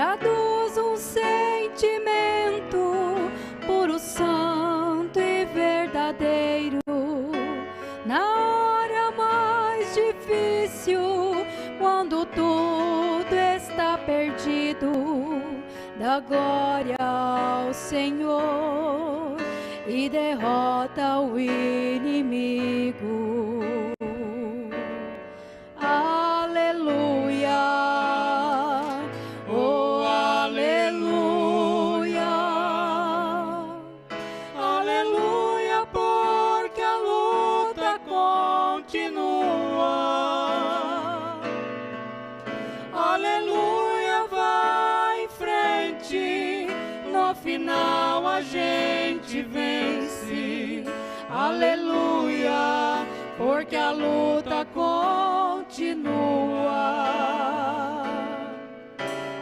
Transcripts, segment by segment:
traduz um sentimento puro, santo e verdadeiro. Na hora mais difícil, quando tudo está perdido, dá glória ao Senhor e derrota o inimigo. Aleluia, oh aleluia, aleluia, porque a luta continua. Aleluia, vai em frente, no final a gente vence. Aleluia, porque a luta continua.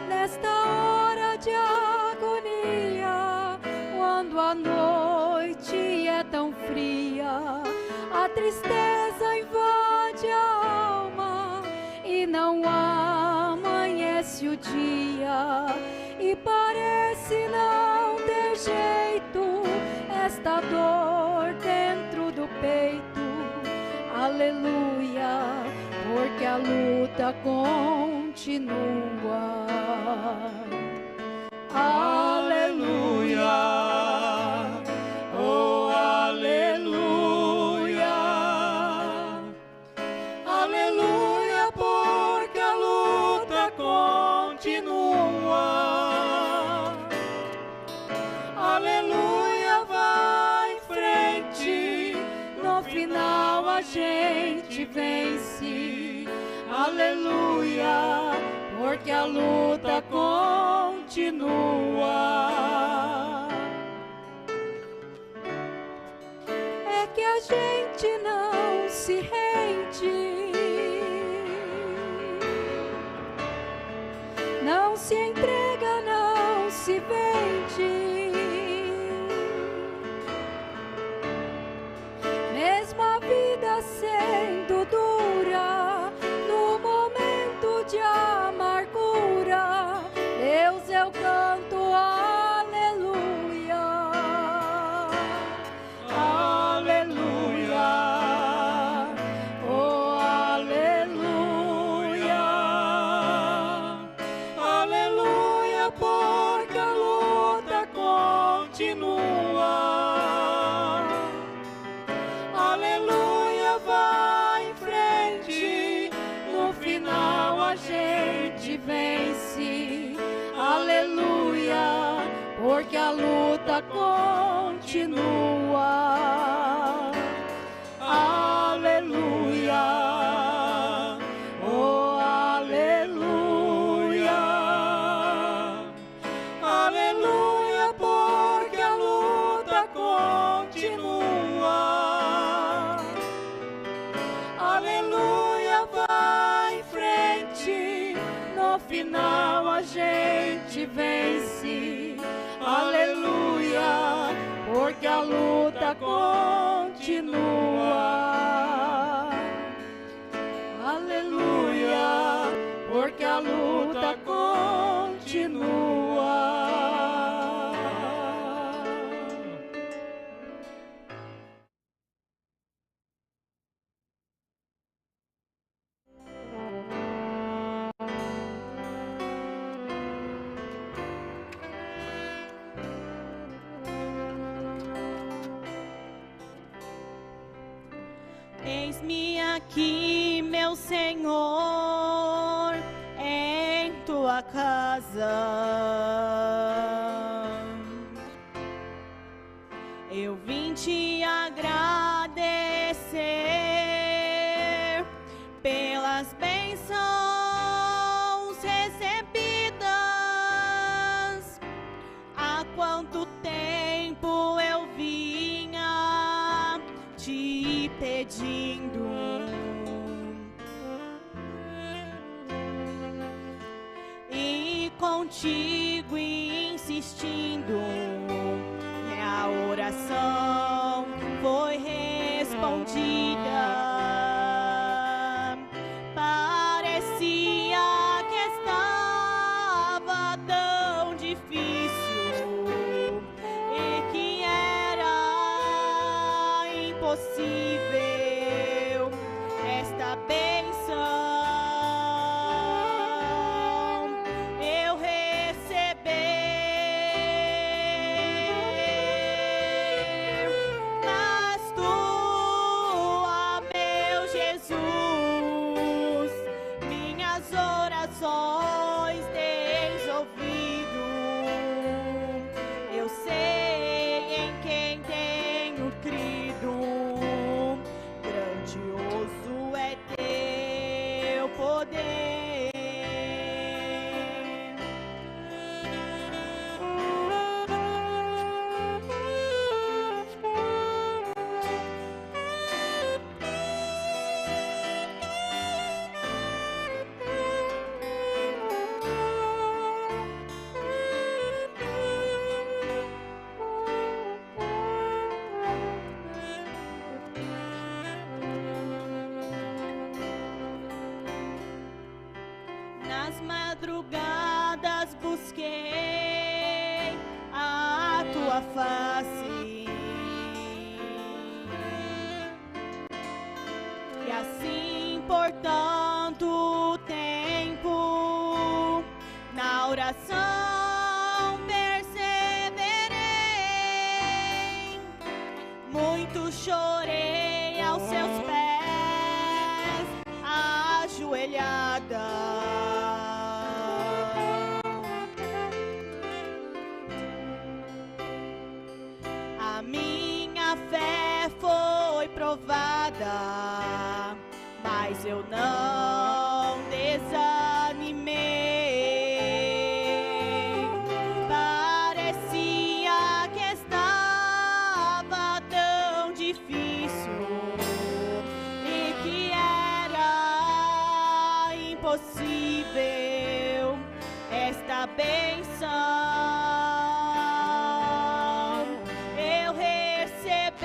Nesta hora de agonia, quando a noite é tão fria, a tristeza invade a alma e não amanhece o dia, e parece não ter jeito esta dor dentro do peito. Aleluia, porque a luta continua. Aleluia, oh aleluia, aleluia, porque a luta continua. Aleluia, vai em frente, no final a gente vence. Aleluia, porque a luta continua. É que a gente não se rende, não se entrega, não se vende. Mesmo a vida sendo dura, no momento de amargura, Deus, eu canto aleluia. Aleluia, oh aleluia, aleluia, porque a luta continua. Aleluia, vai em frente, no final a gente vence. Aleluia, porque a luta continua. Aleluia, oh aleluia, aleluia, porque a luta continua. Aleluia, vai em frente, no final a gente vence. Aleluia, porque a luta continua. Aleluia, porque a luta continua. Eis-me aqui, meu Senhor, em tua casa. Eu vim te agradecer pelas bênçãos recebidas. Há quanto tempo eu vinha te pedindo, e contigo insistindo, minha oração foi respondida. Parecia que estava tão madrugadas busquei a tua face, e assim por tanto tempo na oração perseverei, muito chorei aos seus pés ajoelhada. A minha fé foi provada, mas eu não desanimei. Parecia que estava tão difícil e que era impossível esta bênção. Eu recebi,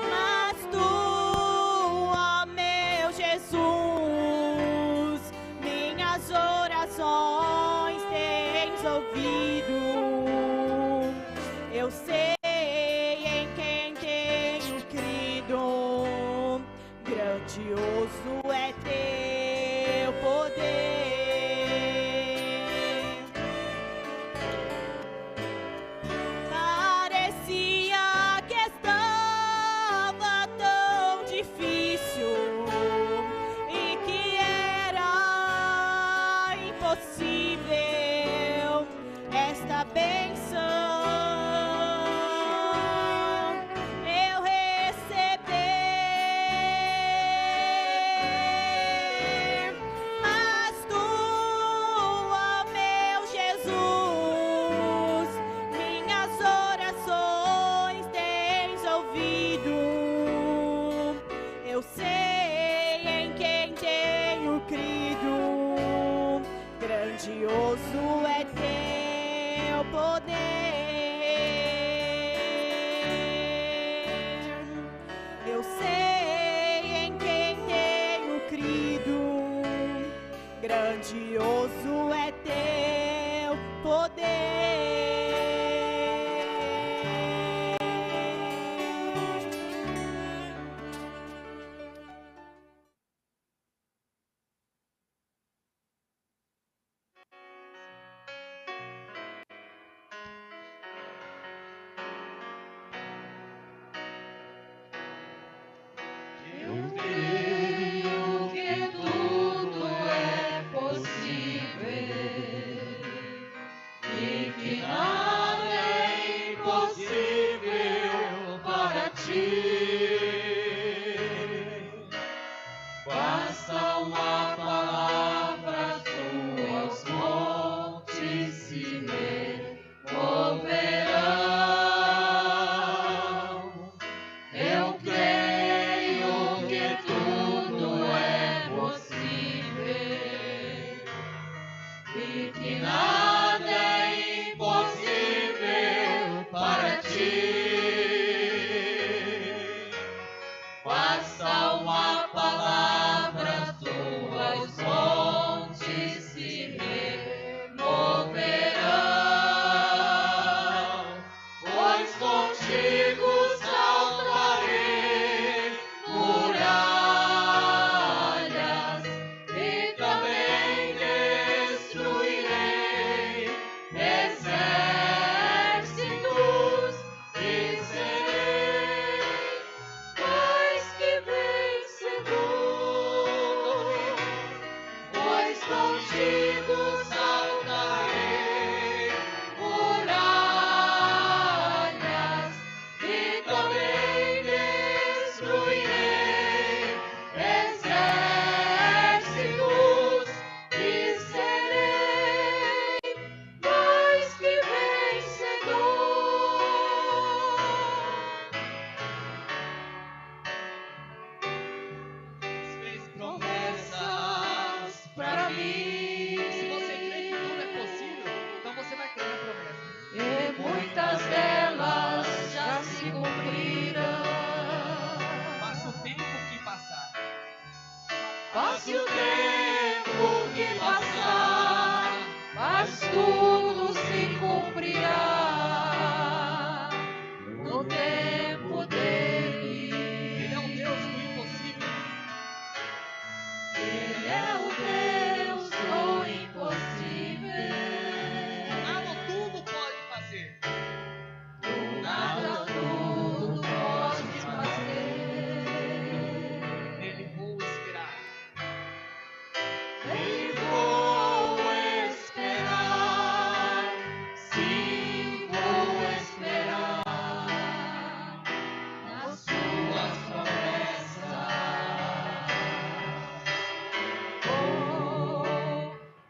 mas tu, ó meu Jesus, minhas orações tens ouvido. Eu sei em quem tenho crido, grandioso é teu poder. Parecia que estava tão difícil e que era impossível esta bênção. Eu recebi, mas tu, ó meu Jesus, minhas orações tens ouvido. Eu sei em quem tenho crido, grandioso é teu poder. Eu sei em quem tenho crido, grandioso é teu poder. Eu creio que tudo é possível e que nada é impossível para ti. Basta uma palavra, tuas montes se removerão. Eu creio que tudo é possível e que nada é impossível para ti. Basta uma palavra, tuas montes se removerão, pois contigo saltarei muralhas e também destruirei exércitos e serei mais que vencedor, pois contigo saltarei muralhas e também destruirei exércitos e serei mais que vencedor. Fez promessas pra mim, Passe o tempo que passar, mas tudo se cumprirá no tempo dele. Ele é o Deus do impossível. Ele é o Deus do impossível. Nada ou tudo pode fazer. Nada tudo pode fazer. Nele vou esperar. Nele vou esperar. Sim, vou esperar nas suas promessas.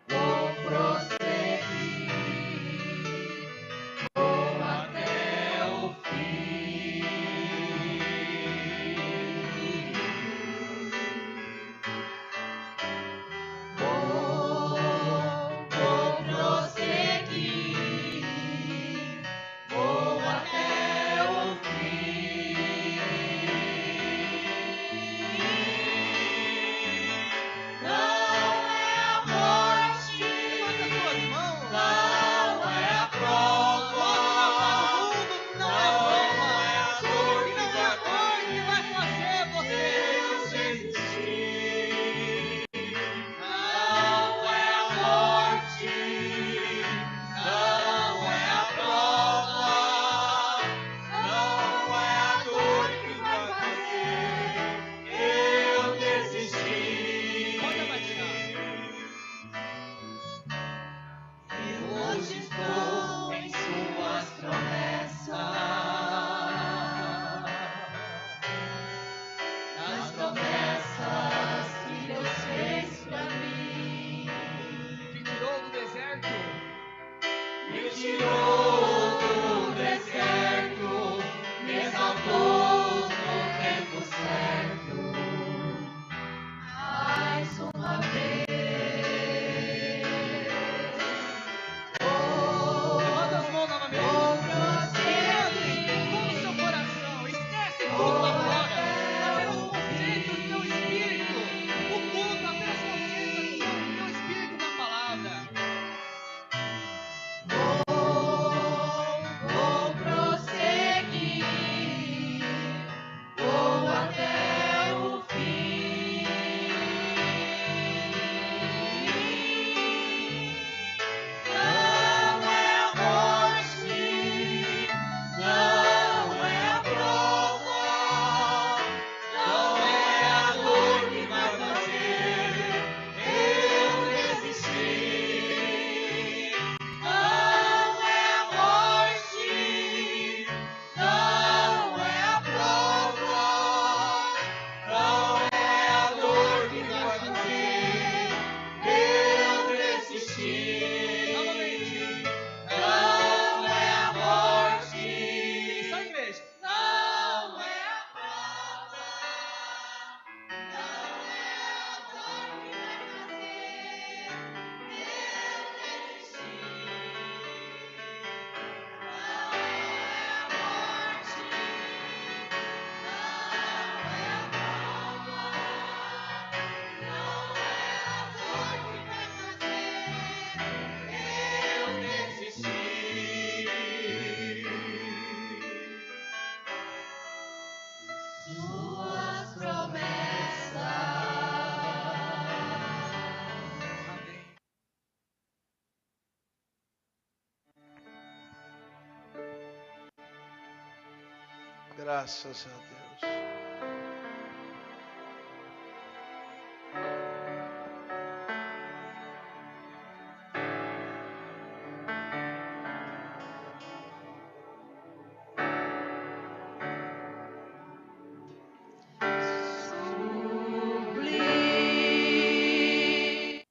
Vou prosseguir, vou até o fim. Vou prosseguir, vou até o fim. Não é a morte, Levanta suas mãos. não é a prova, Não é a dor que vai fazer você desistir. não é a morte, não é a prova, não é a dor que vai fazer eu desistir. Pode abaixar. Eu hoje estou em suas promessas, nas promessas que Deus fez pra mim. Te tirou do deserto. Me tirou do deserto, me exaltou no tempo certo, mais uma vez. Levanta as mãos novamente. Vou prosseguir, Com o seu coração. Esquece tudo lá fora. Apenas concentre o teu espírito. O culto apenas concentra o teu espírito na palavra. vou prosseguir, vou até o fim. Não é a morte, não é a prova, não é a dor que vai fazer eu desistir. Não é a morte, não é a prova, não é a dor que vai fazer eu desistir. Novamente. Não é a morte, Só a igreja. não é a prova, não é a dor que vai fazer eu desistir. Não é a morte, não é a prova, não é a dor que vai fazer eu desistir. Suas promessas. Amém. Graças a Deus. Sublime.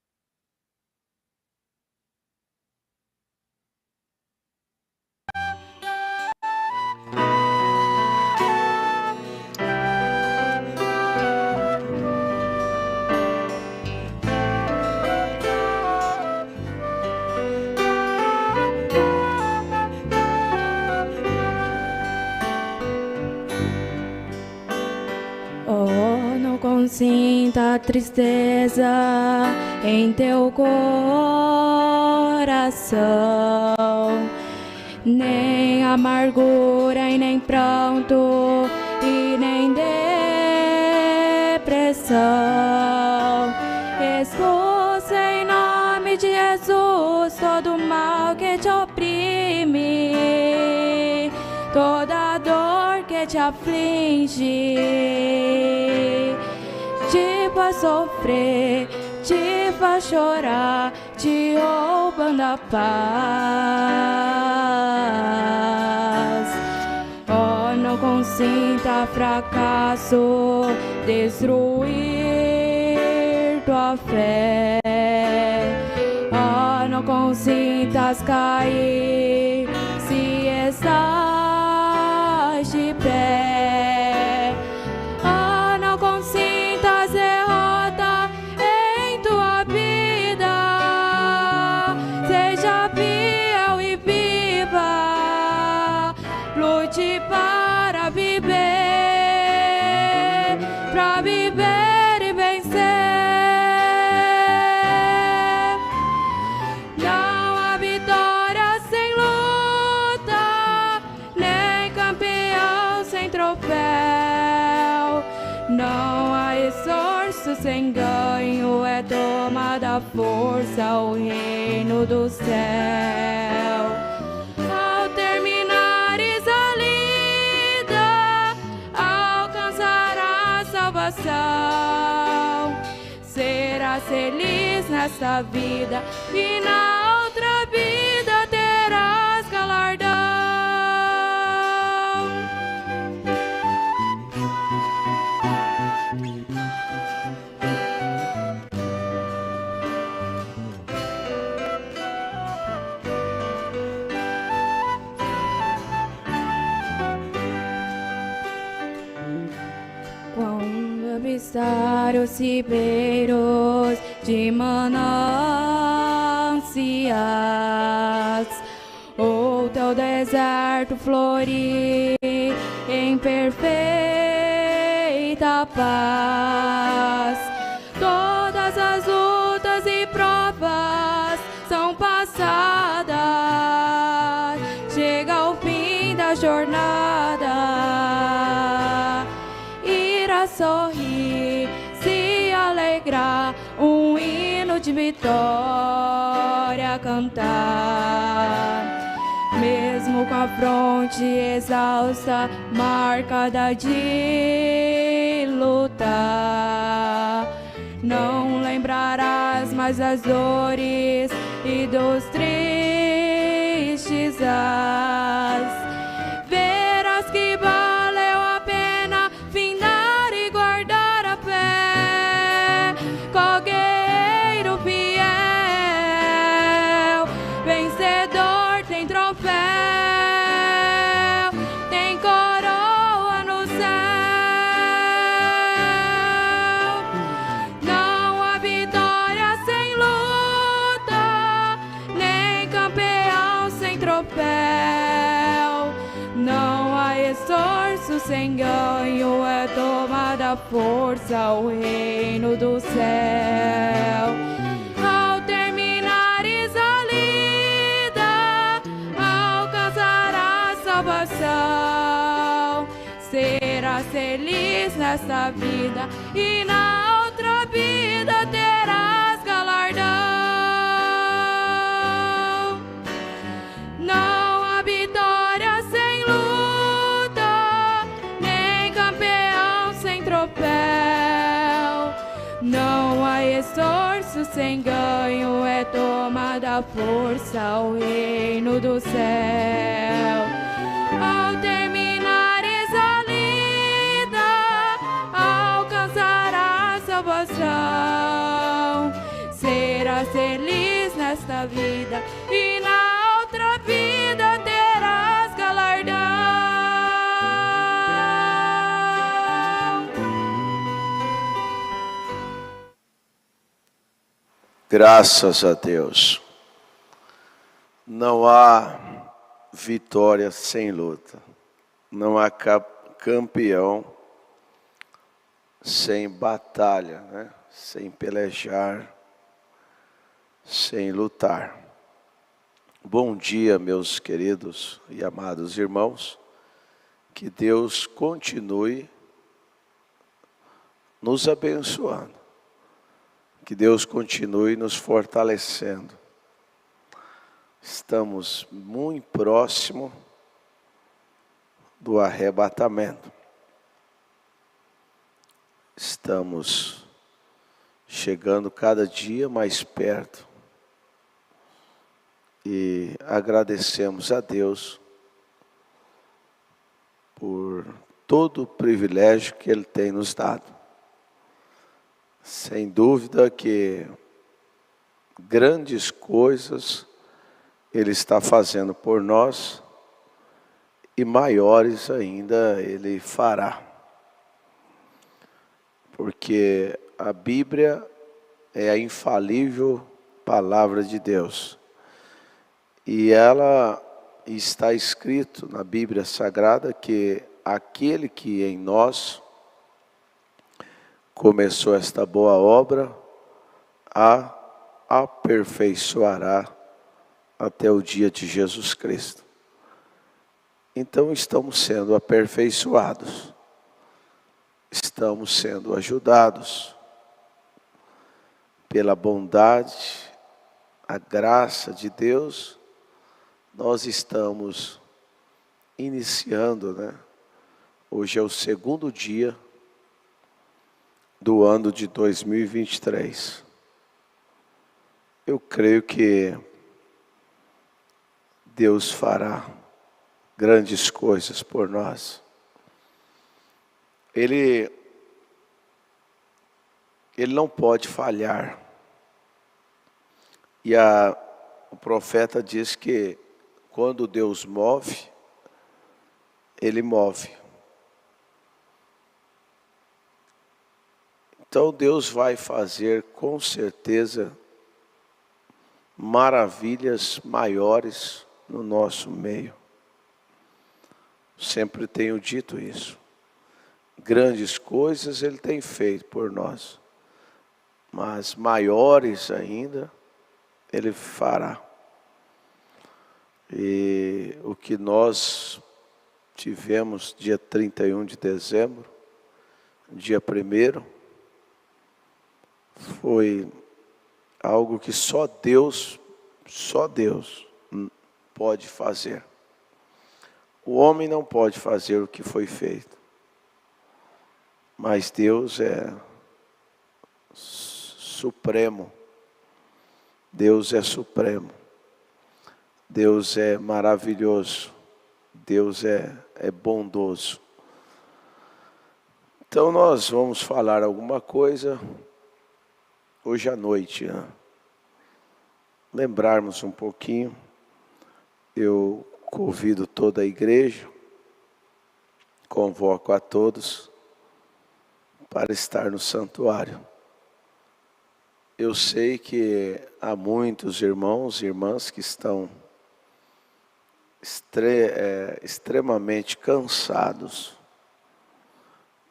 Oh, não consigo sinta tristeza em teu coração, nem amargura e nem pranto e nem depressão. Expulsa em nome de Jesus todo mal que te oprime, toda dor que te aflige, te faz sofrer, te faz chorar, te roubando a paz. Oh, não consinta fracasso destruir tua fé. Oh, não consintas cair se estás de pé. Oh, não consintas derrota em tua vida. Seja fiel e viva. Lute para viver e vencer. Não há vitória sem luta, nem campeão sem troféu. Não há esforço sem ganho, é tomada a força o reino do céu. Ao terminares a lida, alcançarás salvação. Serás feliz nesta vida e na outra vida terás galardão. Quando avistar os ribeiros de mananciais, ou teu deserto florir em perfeita paz, todas as lutas e provas são passadas, chega ao fim da jornada, irá sorrir, se alegrar, um hino de vitória cantar. Mesmo com a fronte exausta, marcada de lutar, não lembrarás mais das dores e dos tristes as. Verás que valeu a pena findar e guardar a fé, cogueiro fiel, vencedor tem troféu, tem coroa no céu. Não há vitória sem luta, nem campeão sem troféu. Não há esforço sem ganho, é tomada a força o reino do céu. Ao terminares a lida, alcançarás salvação. Serás feliz nesta vida e na outra vida terás galardão. Não há vitória sem luta, nem campeão sem troféu. Não há esforço sem ganho, é tomada a força o reino do céu. Ao terminares a lida, alcançarás salvação. Serás feliz nesta vida e na outra vida terás galardão. Graças a Deus. Não há vitória sem luta. Não há campeão sem batalha, né? Sem pelejar, sem lutar. Bom dia, meus queridos e amados irmãos. Que Deus continue nos abençoando. Que Deus continue nos fortalecendo. Estamos muito próximo do arrebatamento. Estamos chegando cada dia mais perto e agradecemos a Deus por todo o privilégio que Ele tem nos dado. Sem dúvida que grandes coisas Ele está fazendo por nós e maiores ainda Ele fará. Porque a Bíblia é a infalível palavra de Deus. E ela está escrito na Bíblia Sagrada que aquele que em nós começou esta boa obra, a aperfeiçoará até o dia de Jesus Cristo. Então estamos sendo aperfeiçoados. Estamos sendo ajudados pela bondade, a graça de Deus. Nós estamos iniciando, né? Hoje é o segundo dia do ano de 2023. Eu creio que Deus fará grandes coisas por nós. Ele não pode falhar. E o profeta diz que quando Deus move, Ele move. Então Deus vai fazer com certeza maravilhas maiores no nosso meio. Sempre tenho dito isso. Grandes coisas Ele tem feito por nós, mas maiores ainda Ele fará. E o que nós tivemos dia 31 de dezembro, dia 1º, foi algo que só Deus pode fazer. O homem não pode fazer o que foi feito. Mas Deus é supremo. Deus é supremo. Deus é maravilhoso. Deus é bondoso. Então nós vamos falar alguma coisa hoje à noite, né? Lembrarmos um pouquinho. Eu convido toda a igreja, convoco a todos para estar no santuário. Eu sei que há muitos irmãos e irmãs que estão extremamente cansados.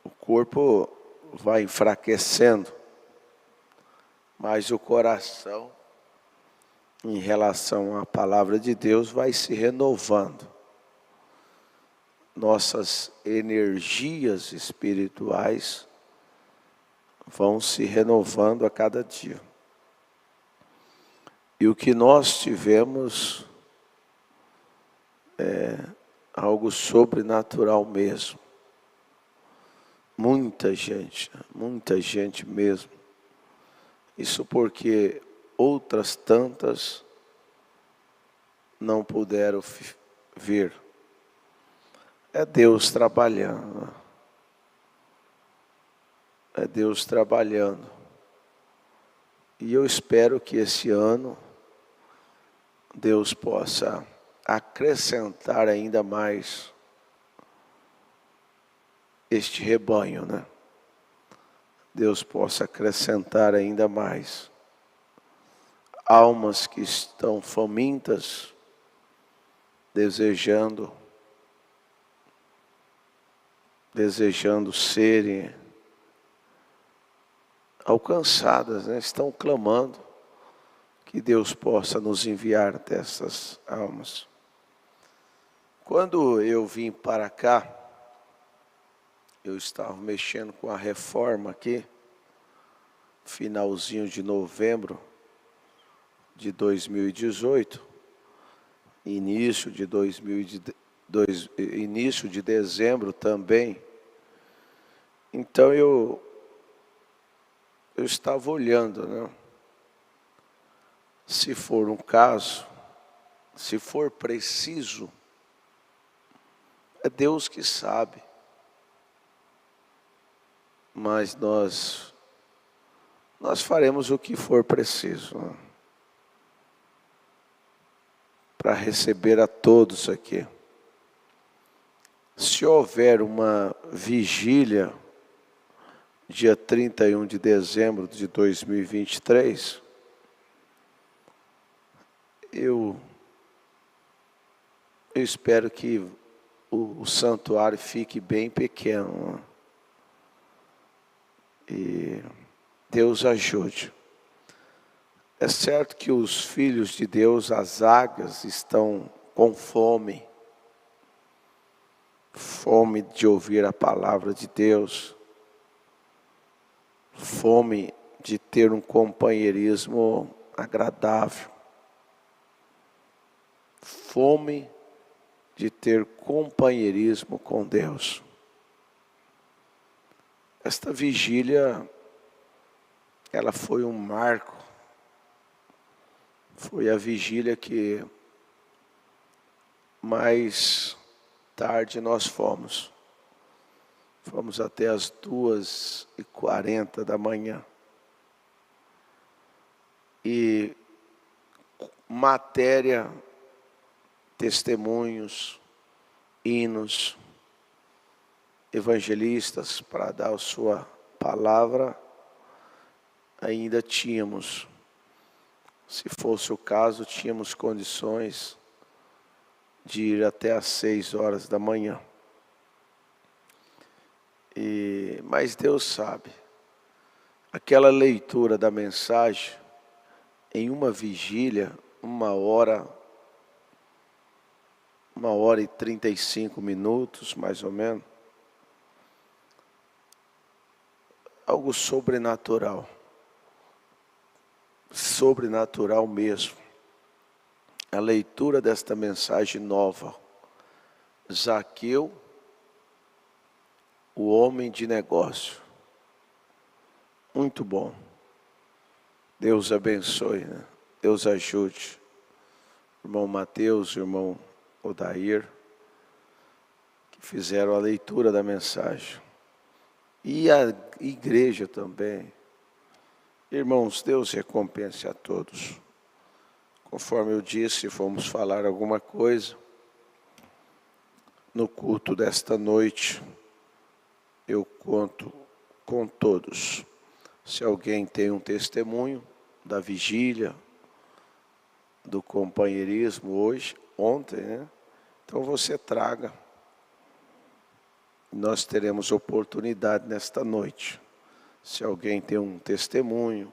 O corpo vai enfraquecendo, mas o coração, em relação à palavra de Deus, vai se renovando. Nossas energias espirituais vão se renovando a cada dia. E o que nós tivemos é algo sobrenatural mesmo. Muita gente mesmo. Isso porque outras tantas não puderam vir. É Deus trabalhando. É Deus trabalhando. E eu espero que esse ano Deus possa acrescentar ainda mais este rebanho, né? Deus possa acrescentar ainda mais almas que estão famintas, desejando serem alcançadas, né? Estão clamando que Deus possa nos enviar dessas almas. Quando eu vim para cá, eu estava mexendo com a reforma aqui, finalzinho de novembro de 2018, início de dezembro também. Então eu estava olhando, né? Se for um caso, se for preciso, é Deus que sabe. Mas nós faremos o que for preciso, né? Para receber a todos aqui. Se houver uma vigília, dia 31 de dezembro de 2023, eu espero que o santuário fique bem pequeno, né? E Deus ajude. É certo que os filhos de Deus, as águias, estão com fome de ouvir a palavra de Deus, fome de ter um companheirismo agradável, fome de ter companheirismo com Deus. Esta vigília, ela foi um marco, foi a vigília que mais tarde nós fomos até as 2h40 da manhã, e matéria, testemunhos, hinos, evangelistas para dar a sua palavra, ainda tínhamos. Se fosse o caso, tínhamos condições de ir até às 6h da manhã. Mas Deus sabe, aquela leitura da mensagem, em uma vigília, 1h e 35 minutos, mais ou menos, algo sobrenatural mesmo. A leitura desta mensagem nova, Zaqueu, o homem de negócio, muito bom. Deus abençoe, né? Deus ajude. Irmão Mateus, irmão Odair, que fizeram a leitura da mensagem. E a igreja também. Irmãos, Deus recompense a todos. Conforme eu disse, vamos falar alguma coisa no culto desta noite. Eu conto com todos. Se alguém tem um testemunho da vigília, do companheirismo ontem, né? Então você traga. Nós teremos oportunidade nesta noite. Se alguém tem um testemunho,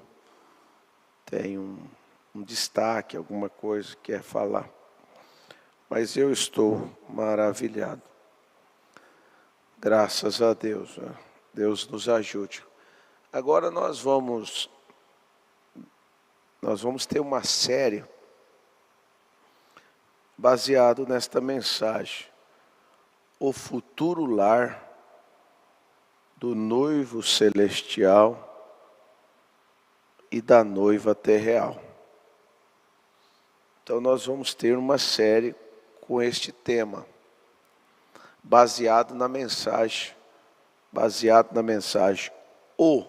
tem um destaque, alguma coisa que quer falar. Mas eu estou maravilhado. Graças a Deus, né? Deus nos ajude. Agora nós vamos ter uma série baseado nesta mensagem. O futuro lar do noivo celestial e da noiva terreal. Então nós vamos ter uma série com este tema, baseado na mensagem, o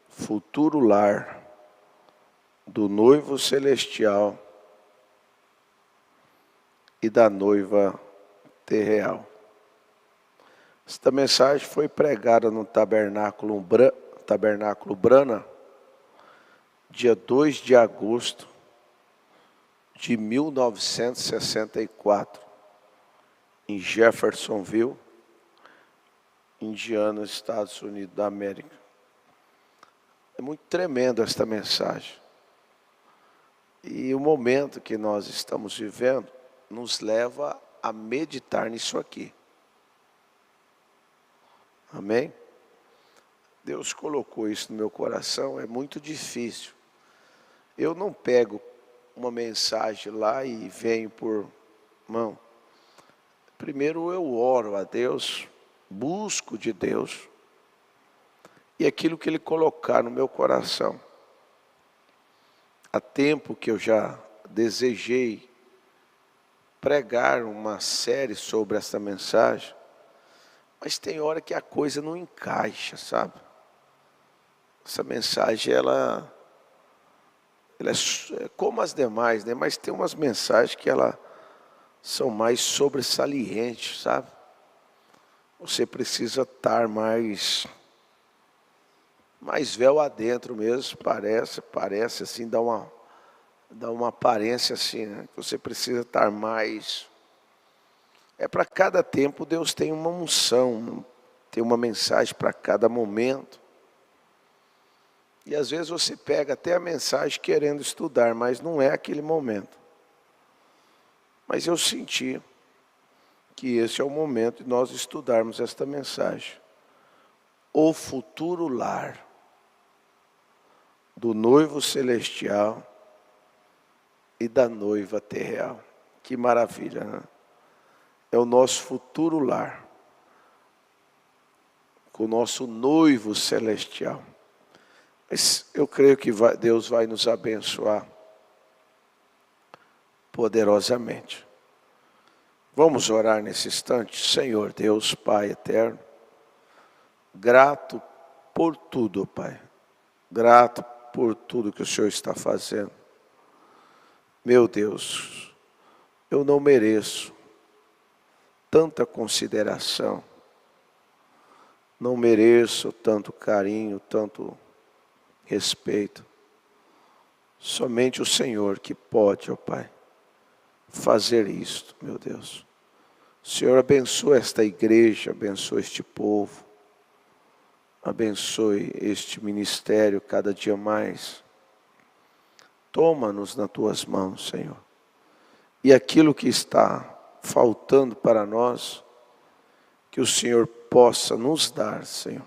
futuro lar do noivo celestial e da noiva terreal. Esta mensagem foi pregada no Tabernáculo Brana, dia 2 de agosto de 1964, em Jeffersonville, Indiana, Estados Unidos da América. É muito tremendo esta mensagem. E o momento que nós estamos vivendo nos leva a meditar nisso aqui. Amém? Deus colocou isso no meu coração, é muito difícil. Eu não pego uma mensagem lá e venho por mão. Primeiro eu oro a Deus, busco de Deus, e aquilo que Ele colocar no meu coração. Há tempo que eu já desejei pregar uma série sobre essa mensagem, mas tem hora que a coisa não encaixa, sabe? Essa mensagem, ela é como as demais, né? Mas tem umas mensagens que elas são mais sobressalientes, sabe? Você precisa estar mais véu adentro mesmo, parece assim, dá uma aparência assim, né? Você precisa estar mais. Para cada tempo Deus tem uma unção, tem uma mensagem para cada momento. E às vezes você pega até a mensagem querendo estudar, mas não é aquele momento. Mas eu senti que esse é o momento de nós estudarmos esta mensagem. O futuro lar do noivo celestial e da noiva terreal. Que maravilha, né? É o nosso futuro lar, com o nosso noivo celestial. Mas eu creio que Deus vai nos abençoar poderosamente. Vamos orar nesse instante. Senhor Deus, Pai eterno, grato por tudo, Pai. Grato por tudo que o Senhor está fazendo. Meu Deus, eu não mereço tanta consideração, não mereço tanto carinho, tanto respeito. Somente o Senhor que pode, ó Pai, fazer isto, meu Deus. O Senhor abençoe esta igreja, abençoe este povo, abençoe este ministério cada dia mais. Toma-nos nas tuas mãos, Senhor. E aquilo que está faltando para nós, que o Senhor possa nos dar, Senhor,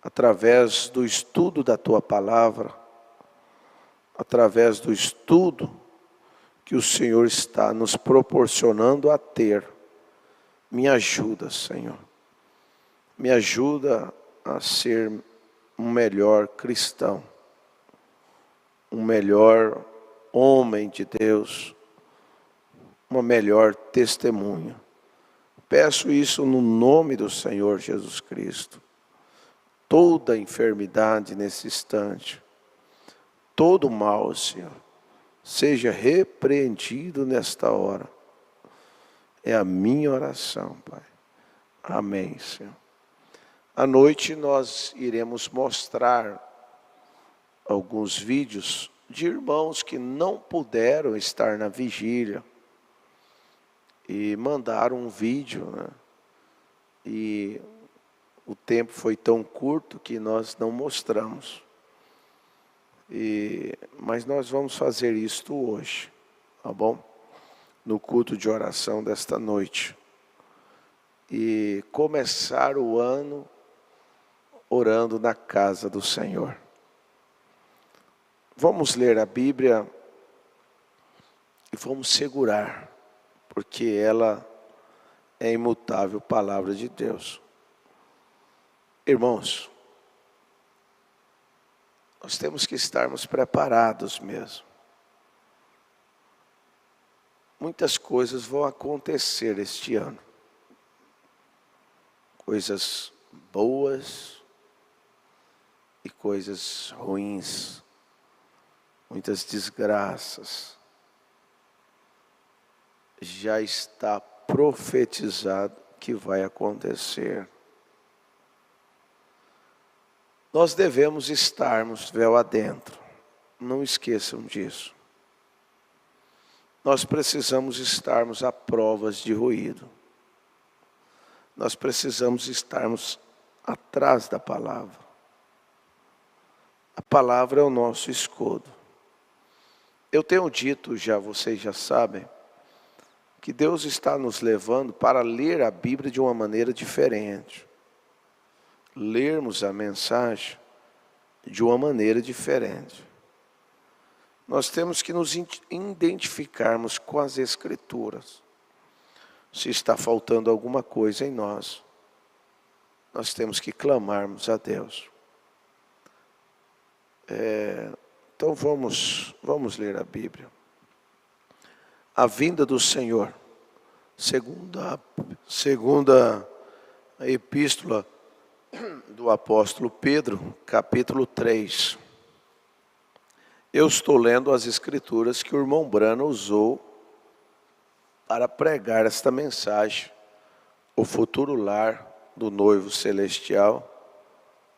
através do estudo da tua palavra, através do estudo que o Senhor está nos proporcionando a ter. Me ajuda, Senhor. Me ajuda a ser um melhor cristão, um melhor homem de Deus, uma melhor testemunha. Peço isso no nome do Senhor Jesus Cristo. Toda enfermidade nesse instante, todo mal, Senhor, seja repreendido nesta hora. É a minha oração, Pai. Amém, Senhor. À noite nós iremos mostrar alguns vídeos de irmãos que não puderam estar na vigília e mandaram um vídeo, né? E o tempo foi tão curto que nós não mostramos. Mas nós vamos fazer isto hoje, tá bom? No culto de oração desta noite. E começar o ano orando na casa do Senhor. Vamos ler a Bíblia e vamos segurar, porque ela é a imutável palavra de Deus. Irmãos, nós temos que estarmos preparados mesmo. Muitas coisas vão acontecer este ano. Coisas boas e coisas ruins. Muitas desgraças. Já está profetizado que vai acontecer. Nós devemos estarmos véu adentro. Não esqueçam disso. Nós precisamos estarmos a provas de ruído. Nós precisamos estarmos atrás da palavra. A palavra é o nosso escudo. Eu tenho dito, vocês já sabem, que Deus está nos levando para ler a Bíblia de uma maneira diferente. Lermos a mensagem de uma maneira diferente. Nós temos que nos identificarmos com as Escrituras. Se está faltando alguma coisa em nós, nós temos que clamarmos a Deus. Então vamos ler a Bíblia. A vinda do Senhor, segunda a epístola do apóstolo Pedro, capítulo 3. Eu estou lendo as escrituras que o irmão Brana usou para pregar esta mensagem, o futuro lar do noivo celestial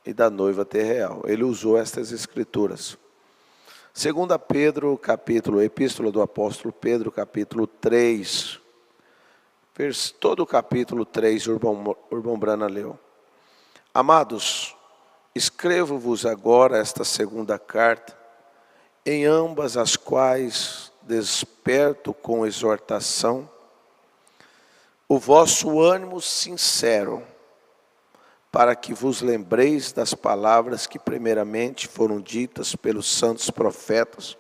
e da noiva terreal. Ele usou estas escrituras. Segunda Pedro, epístola do apóstolo Pedro, capítulo 3. Todo o capítulo 3 o irmão Brana leu. Amados, escrevo-vos agora esta segunda carta, em ambas as quais desperto com exortação o vosso ânimo sincero, para que vos lembreis das palavras que primeiramente foram ditas pelos santos profetas,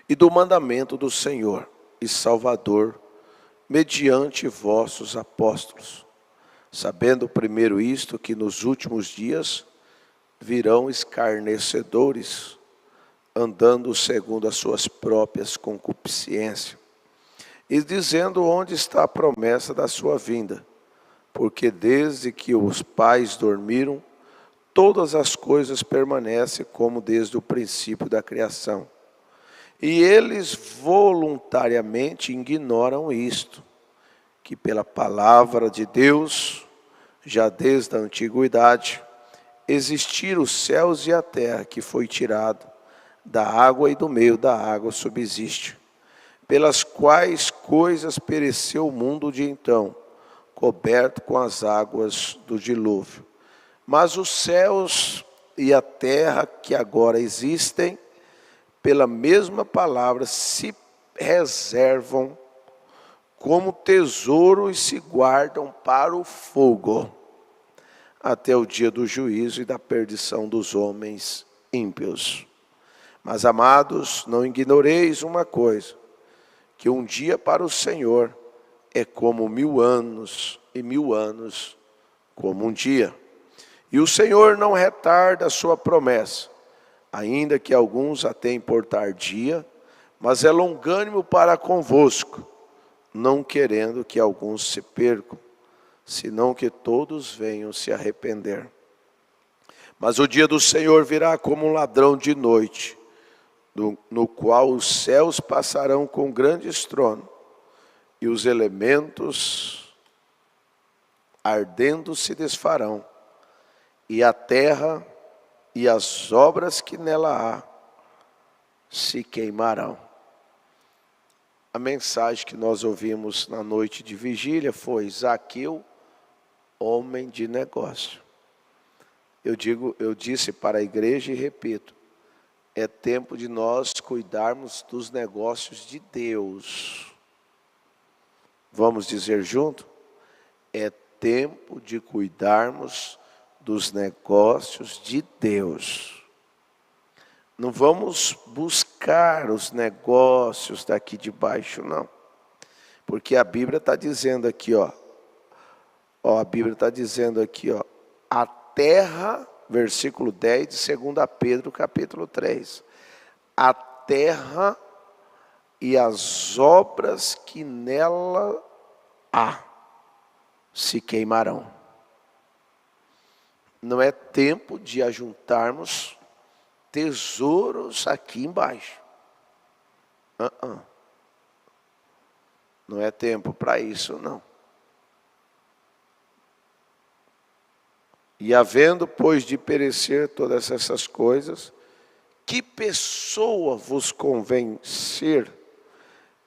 e do mandamento do Senhor e Salvador, mediante vossos apóstolos, sabendo primeiro isto, que nos últimos dias virão escarnecedores, andando segundo as suas próprias concupiscências, e dizendo onde está a promessa da sua vinda, porque desde que os pais dormiram, todas as coisas permanecem como desde o princípio da criação. E eles voluntariamente ignoram isto, que pela palavra de Deus, já desde a antiguidade, existiram os céus e a terra, que foi tirado da água e do meio da água subsiste, pelas quais coisas pereceu o mundo de então, coberto com as águas do dilúvio. Mas os céus e a terra que agora existem, pela mesma palavra, se reservam como tesouro e se guardam para o fogo, até o dia do juízo e da perdição dos homens ímpios. Mas, amados, não ignoreis uma coisa, que um dia para o Senhor é como 1000 anos, e 1000 anos como um dia. E o Senhor não retarda a sua promessa, ainda que alguns a tenham por tardia, mas é longânimo para convosco, não querendo que alguns se percam, senão que todos venham se arrepender. Mas o dia do Senhor virá como um ladrão de noite, no qual os céus passarão com grande estrondo, e os elementos ardendo se desfarão, e a terra e as obras que nela há se queimarão. A mensagem que nós ouvimos na noite de vigília foi: Zaqueu, homem de negócio. Eu disse para a igreja e repito, é tempo de nós cuidarmos dos negócios de Deus. Vamos dizer junto? É tempo de cuidarmos dos negócios de Deus. Não vamos buscar os negócios daqui de baixo, não. Porque a Bíblia está dizendo aqui, a Bíblia está dizendo aqui, a terra, versículo 10 de 2 Pedro, capítulo 3. A terra e as obras que nela há se queimarão. Não é tempo de ajuntarmos tesouros aqui embaixo. Não é tempo para isso, não. E havendo, pois, de perecer todas essas coisas, que pessoa vos convencer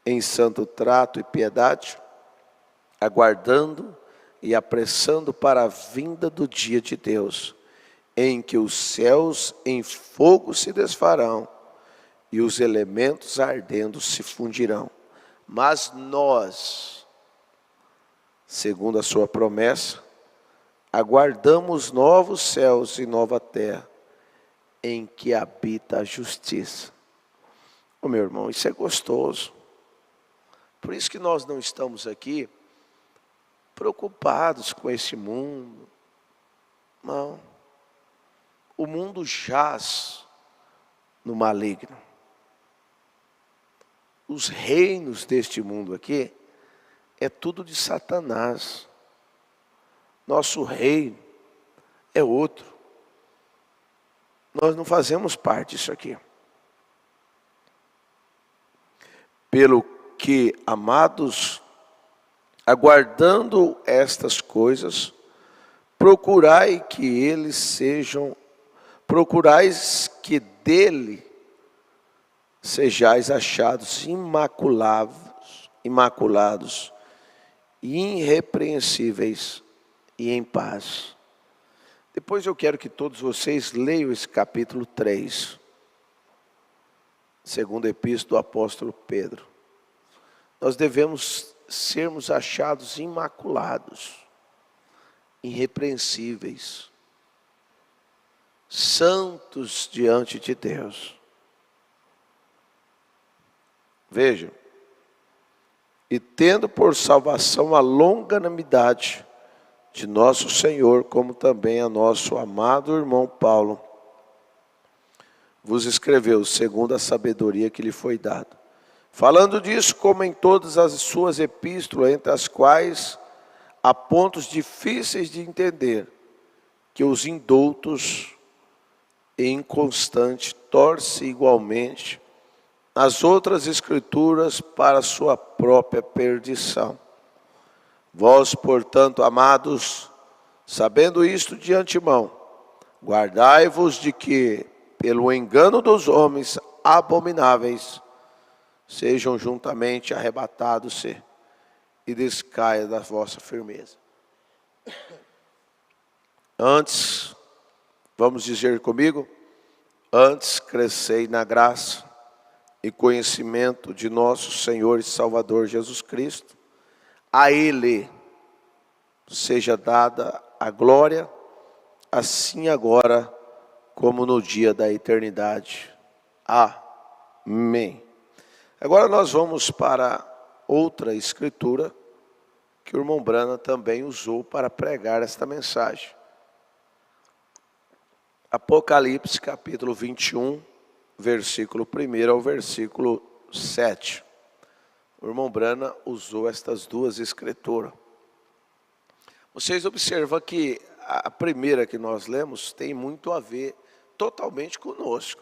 em santo trato e piedade, aguardando e apressando para a vinda do dia de Deus, em que os céus em fogo se desfarão e os elementos ardendo se fundirão. Mas nós, segundo a sua promessa, aguardamos novos céus e nova terra, em que habita a justiça. Ô meu irmão, isso é gostoso. Por isso que nós não estamos aqui preocupados com esse mundo. Não. O mundo jaz no maligno. Os reinos deste mundo aqui é tudo de Satanás. Nosso reino é outro. Nós não fazemos parte disso aqui. Pelo que, amados, aguardando estas coisas, procurais que dele sejais achados imaculados, irrepreensíveis e em paz. Depois eu quero que todos vocês leiam esse capítulo 3, segunda epístola do apóstolo Pedro. Nós devemos sermos achados imaculados, irrepreensíveis, santos diante de Deus. Veja, e tendo por salvação a longanimidade de nosso Senhor, como também a nosso amado irmão Paulo vos escreveu, segundo a sabedoria que lhe foi dada. Falando disso, como em todas as suas epístolas, entre as quais há pontos difíceis de entender, que os indoutos e inconstantes torcem igualmente as outras escrituras para a sua própria perdição. Vós, portanto, amados, sabendo isto de antemão, guardai-vos de que, pelo engano dos homens abomináveis, sejam juntamente arrebatados-se e descaia da vossa firmeza. Antes, vamos dizer comigo, antes crescei na graça e conhecimento de nosso Senhor e Salvador Jesus Cristo. A Ele seja dada a glória, assim agora como no dia da eternidade. Amém. Agora nós vamos para outra escritura que o irmão Brana também usou para pregar esta mensagem. Apocalipse capítulo 21, versículo 1 ao versículo 7. O irmão Brana usou estas duas escrituras. Vocês observam que a primeira que nós lemos tem muito a ver totalmente conosco.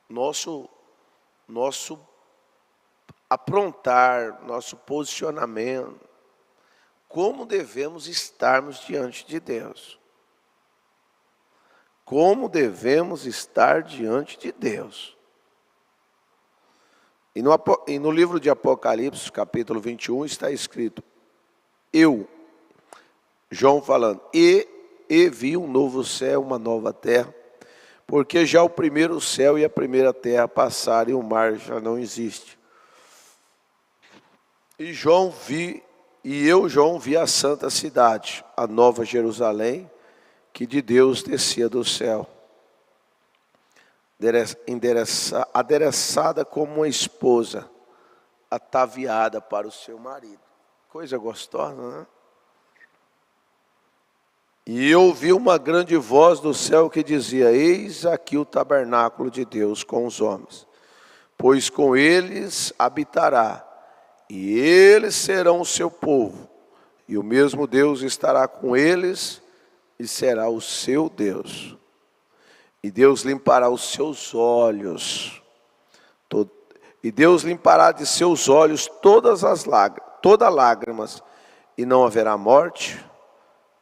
Nosso aprontar, nosso posicionamento, como devemos estarmos diante de Deus. Como devemos estar diante de Deus. E no livro de Apocalipse, capítulo 21, está escrito, João falando, e vi um novo céu, uma nova terra, porque já o primeiro céu e a primeira terra passaram e o mar já não existe. E João vi a santa cidade, a nova Jerusalém, que de Deus descia do céu, adereçada como uma esposa, ataviada para o seu marido. Coisa gostosa, né? E eu ouvi uma grande voz do céu que dizia, eis aqui o tabernáculo de Deus com os homens, pois com eles habitará, e eles serão o seu povo, e o mesmo Deus estará com eles, e será o seu Deus. E Deus limpará os seus olhos, e Deus limpará de seus olhos todas lágrimas, e não haverá morte,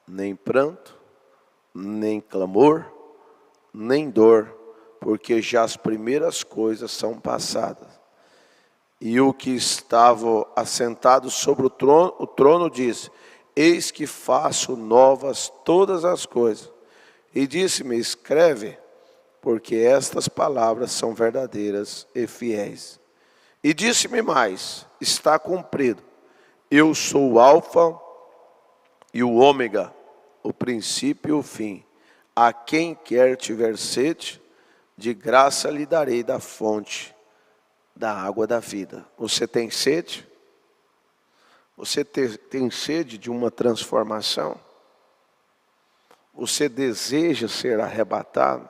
nem pranto, nem clamor, nem dor, porque já as primeiras coisas são passadas. E o que estava assentado sobre o trono disse, eis que faço novas todas as coisas. E disse-me: escreve, porque estas palavras são verdadeiras e fiéis. E disse-me mais: está cumprido. Eu sou o Alfa e o Ômega, o princípio e o fim. A quem quer tiver sede, de graça lhe darei da fonte da água da vida. Você tem sede? Você tem sede de uma transformação? Você deseja ser arrebatado?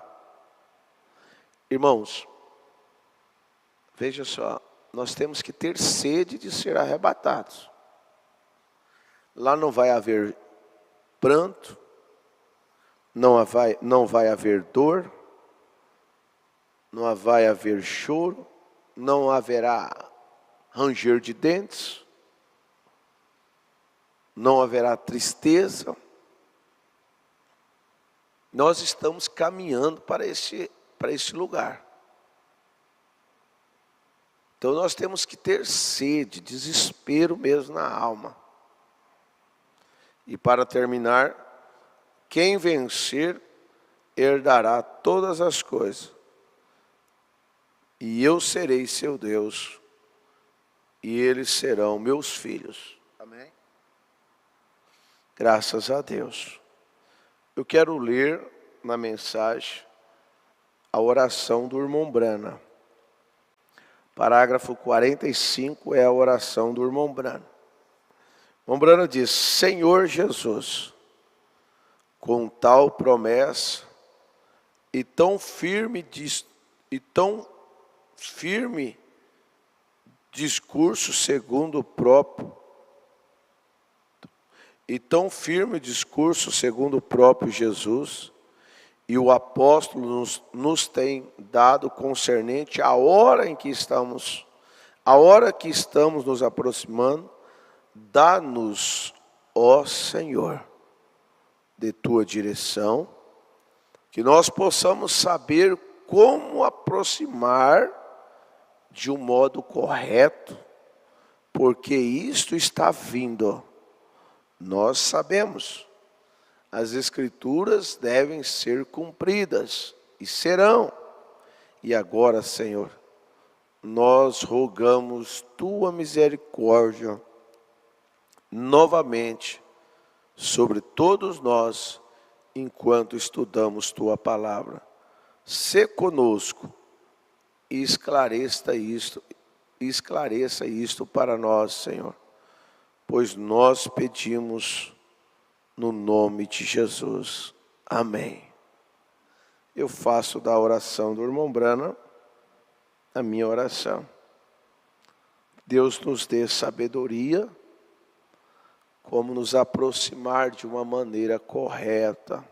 Irmãos, veja só, nós temos que ter sede de ser arrebatados. Lá não vai haver pranto, não vai haver dor, não vai haver choro, não haverá ranger de dentes, não haverá tristeza. Nós estamos caminhando para esse lugar. Então nós temos que ter sede, desespero mesmo na alma. E para terminar, quem vencer herdará todas as coisas. E eu serei seu Deus, e eles serão meus filhos. Amém? Graças a Deus. Eu quero ler na mensagem a oração do irmão Brana. Parágrafo 45 é a oração do irmão Brana. O irmão Brana diz: Senhor Jesus, com tal promessa e tão firme discurso segundo o próprio Jesus, e o apóstolo nos tem dado concernente à hora que estamos nos aproximando, dá-nos, ó Senhor, de tua direção, que nós possamos saber como aproximar de um modo correto, porque isto está vindo. Nós sabemos, as Escrituras devem ser cumpridas, e serão. E agora, Senhor, nós rogamos tua misericórdia novamente sobre todos nós, enquanto estudamos tua palavra. Sê conosco e esclareça isto para nós, Senhor, pois nós pedimos no nome de Jesus. Amém. Eu faço da oração do irmão Brana a minha oração. Deus nos dê sabedoria, como nos aproximar de uma maneira correta,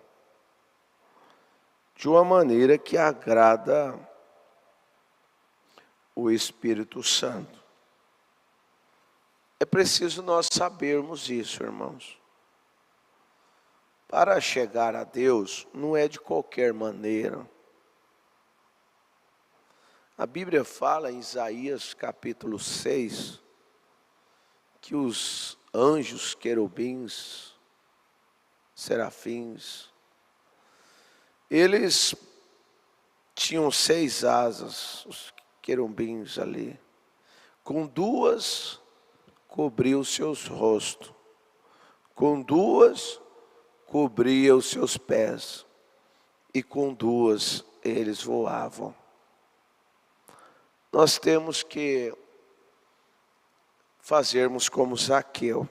de uma maneira que agrada o Espírito Santo. É preciso nós sabermos isso, irmãos. Para chegar a Deus, não é de qualquer maneira. A Bíblia fala em Isaías capítulo 6, que os anjos, querubins, serafins, eles tinham 6 asas, os querubins ali. Com 2 cobria os seus rostos, com 2 cobria os seus pés, e com 2 eles voavam. Nós temos que fazermos como Zaqueu.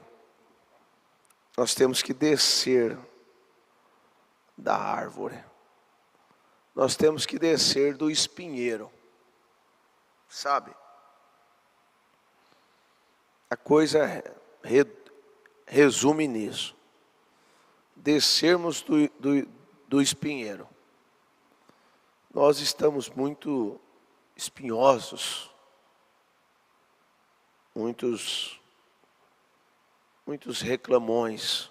Nós temos que descer da árvore. Nós temos que descer do espinheiro. Sabe? A coisa resume nisso. Descermos do espinheiro. Nós estamos muito espinhosos. Muitos reclamões.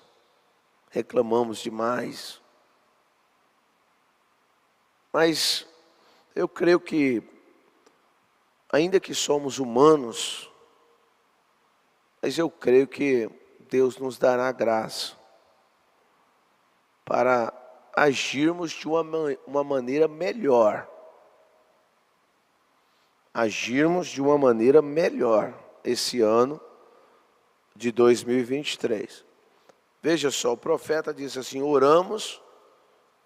Reclamamos demais. Mas eu creio que, ainda que somos humanos, mas eu creio que Deus nos dará graça para agirmos de uma maneira melhor. Agirmos de uma maneira melhor esse ano de 2023. Veja só, o profeta disse assim, oramos,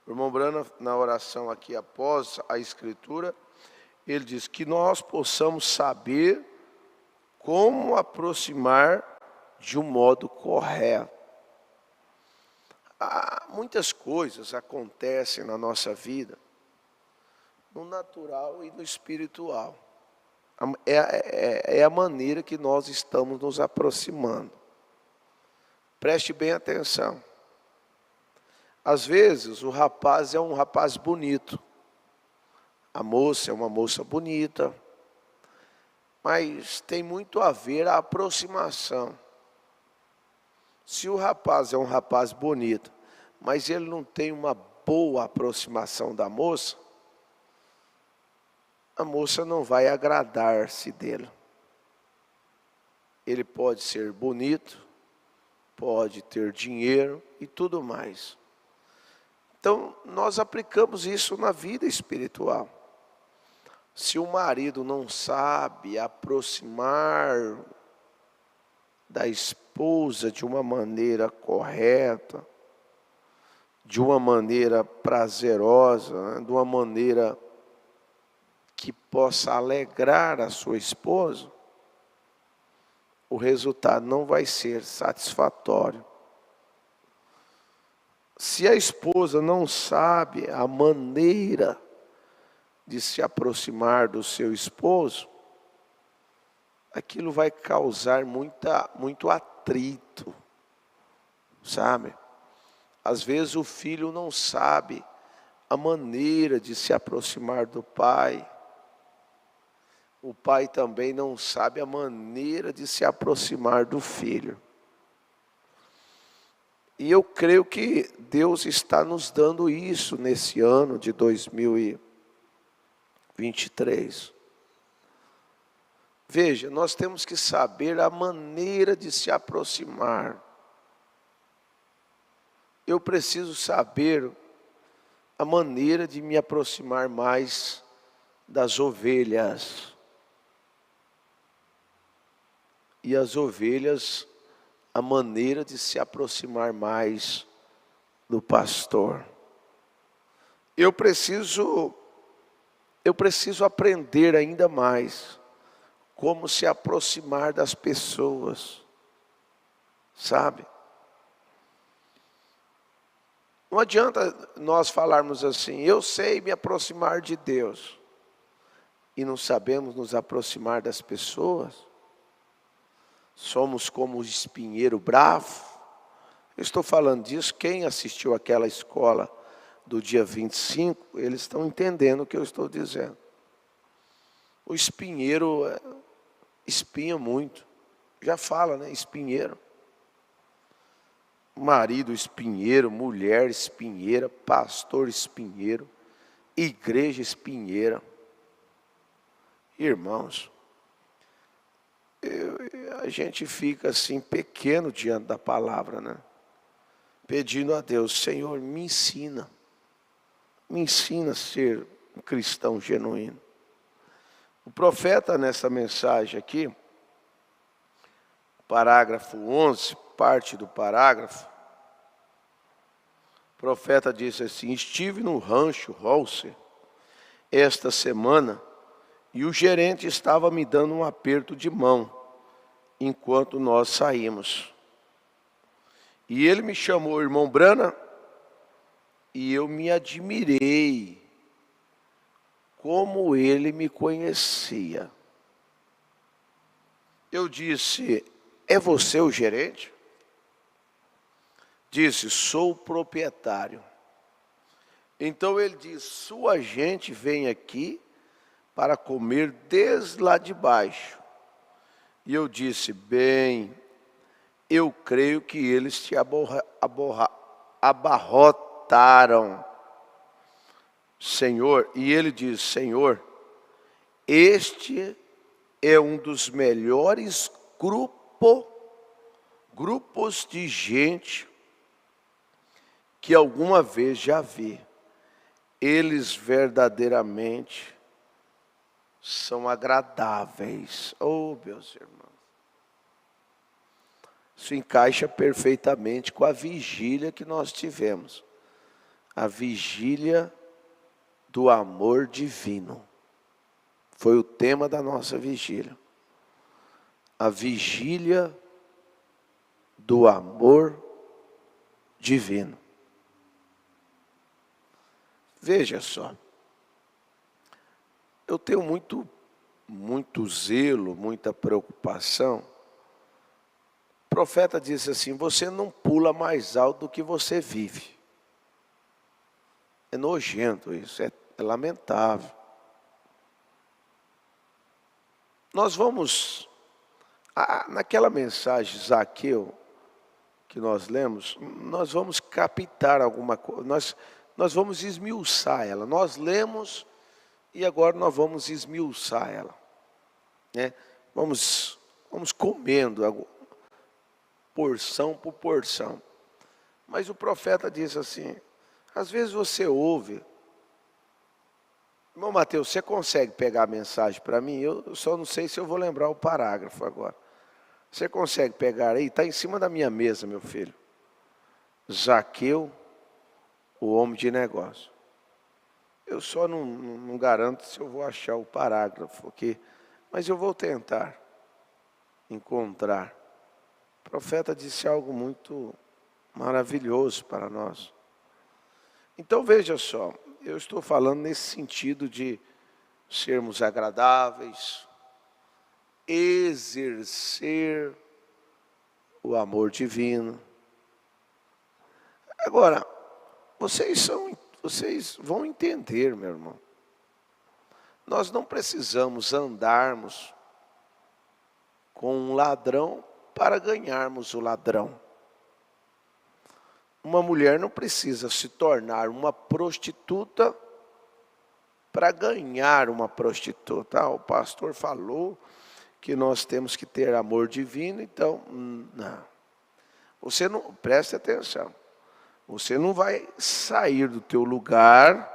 o irmão Brana, na oração aqui após a escritura, ele diz que nós possamos saber como aproximar de um modo correto. Muitas coisas acontecem na nossa vida, no natural e no espiritual. É a maneira que nós estamos nos aproximando. Preste bem atenção. Às vezes o rapaz é um rapaz bonito, a moça é uma moça bonita, mas tem muito a ver a aproximação. Se o rapaz é um rapaz bonito, mas ele não tem uma boa aproximação da moça, a moça não vai agradar-se dele. Ele pode ser bonito, pode ter dinheiro e tudo mais. Então, nós aplicamos isso na vida espiritual. Se o marido não sabe aproximar da esposa de uma maneira correta, de uma maneira prazerosa, de uma maneira que possa alegrar a sua esposa, o resultado não vai ser satisfatório. Se a esposa não sabe a maneira de se aproximar do seu esposo, aquilo vai causar muito atrito, sabe? Às vezes o filho não sabe a maneira de se aproximar do pai. O pai também não sabe a maneira de se aproximar do filho. E eu creio que Deus está nos dando isso nesse ano de 2023. Veja, nós temos que saber a maneira de se aproximar. Eu preciso saber a maneira de me aproximar mais das ovelhas. E as ovelhas, a maneira de se aproximar mais do pastor. Eu preciso aprender ainda mais como se aproximar das pessoas, sabe? Não adianta nós falarmos assim, eu sei me aproximar de Deus, e não sabemos nos aproximar das pessoas. Somos como o espinheiro bravo. Eu estou falando disso, quem assistiu àquela escola do dia 25, eles estão entendendo o que eu estou dizendo. O espinheiro espinha muito. Já fala, né? Espinheiro. Marido espinheiro, mulher espinheira, pastor espinheiro, igreja espinheira. Irmãos, a gente fica assim pequeno diante da palavra, né? Pedindo a Deus, Senhor, me ensina a ser um cristão genuíno. O profeta nessa mensagem aqui, parágrafo 11, parte do parágrafo, o profeta disse assim, estive no rancho Holser esta semana e o gerente estava me dando um aperto de mão enquanto nós saímos. E ele me chamou, irmão Brana, e eu me admirei como ele me conhecia. Eu disse, é você o gerente? Disse, sou o proprietário. Então ele disse, sua gente vem aqui para comer desde lá de baixo. E eu disse, bem, eu creio que eles te abarrotaram, Senhor. E ele diz, Senhor, este é um dos melhores grupos de gente que alguma vez já vi, eles verdadeiramente são agradáveis. Oh, meus irmãos. Isso encaixa perfeitamente com a vigília que nós tivemos. A vigília do amor divino. Foi o tema da nossa vigília. A vigília do amor divino. Veja só. Eu tenho muito zelo, muita preocupação. O profeta disse assim: você não pula mais alto do que você vive. É nojento isso, é lamentável. Nós vamos, naquela mensagem Zaqueu que nós lemos, nós vamos captar alguma coisa, nós vamos esmiuçar ela. Nós lemos e agora nós vamos esmiuçar ela, né? Vamos comendo porção por porção. Mas o profeta diz assim, às vezes você ouve, irmão Mateus, você consegue pegar a mensagem para mim? Eu só não sei se eu vou lembrar o parágrafo agora. Você consegue pegar aí? Está em cima da minha mesa, meu filho. Zaqueu, o homem de negócio. Eu só não garanto se eu vou achar o parágrafo aqui, mas eu vou tentar encontrar. O profeta disse algo muito maravilhoso para nós. Então veja só, eu estou falando nesse sentido de sermos agradáveis, exercer o amor divino. Agora, vocês vão entender, meu irmão. Nós não precisamos andarmos com um ladrão para ganharmos o ladrão. Uma mulher não precisa se tornar uma prostituta para ganhar uma prostituta. O pastor falou que nós temos que ter amor divino, então, não. Você não, preste atenção. Você não vai sair do teu lugar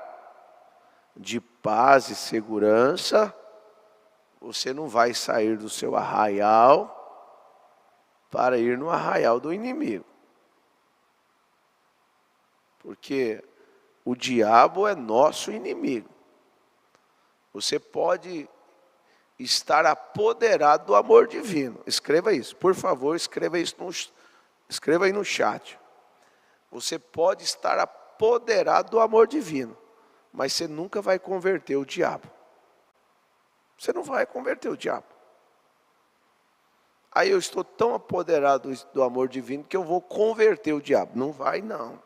de paz e segurança. Você não vai sair do seu arraial para ir no arraial do inimigo. Porque o diabo é nosso inimigo. Você pode estar apoderado do amor divino. Escreva isso, por favor, escreva aí no chat. Você pode estar apoderado do amor divino, mas você nunca vai converter o diabo. Você não vai converter o diabo. Aí eu estou tão apoderado do amor divino que eu vou converter o diabo. Não vai, não.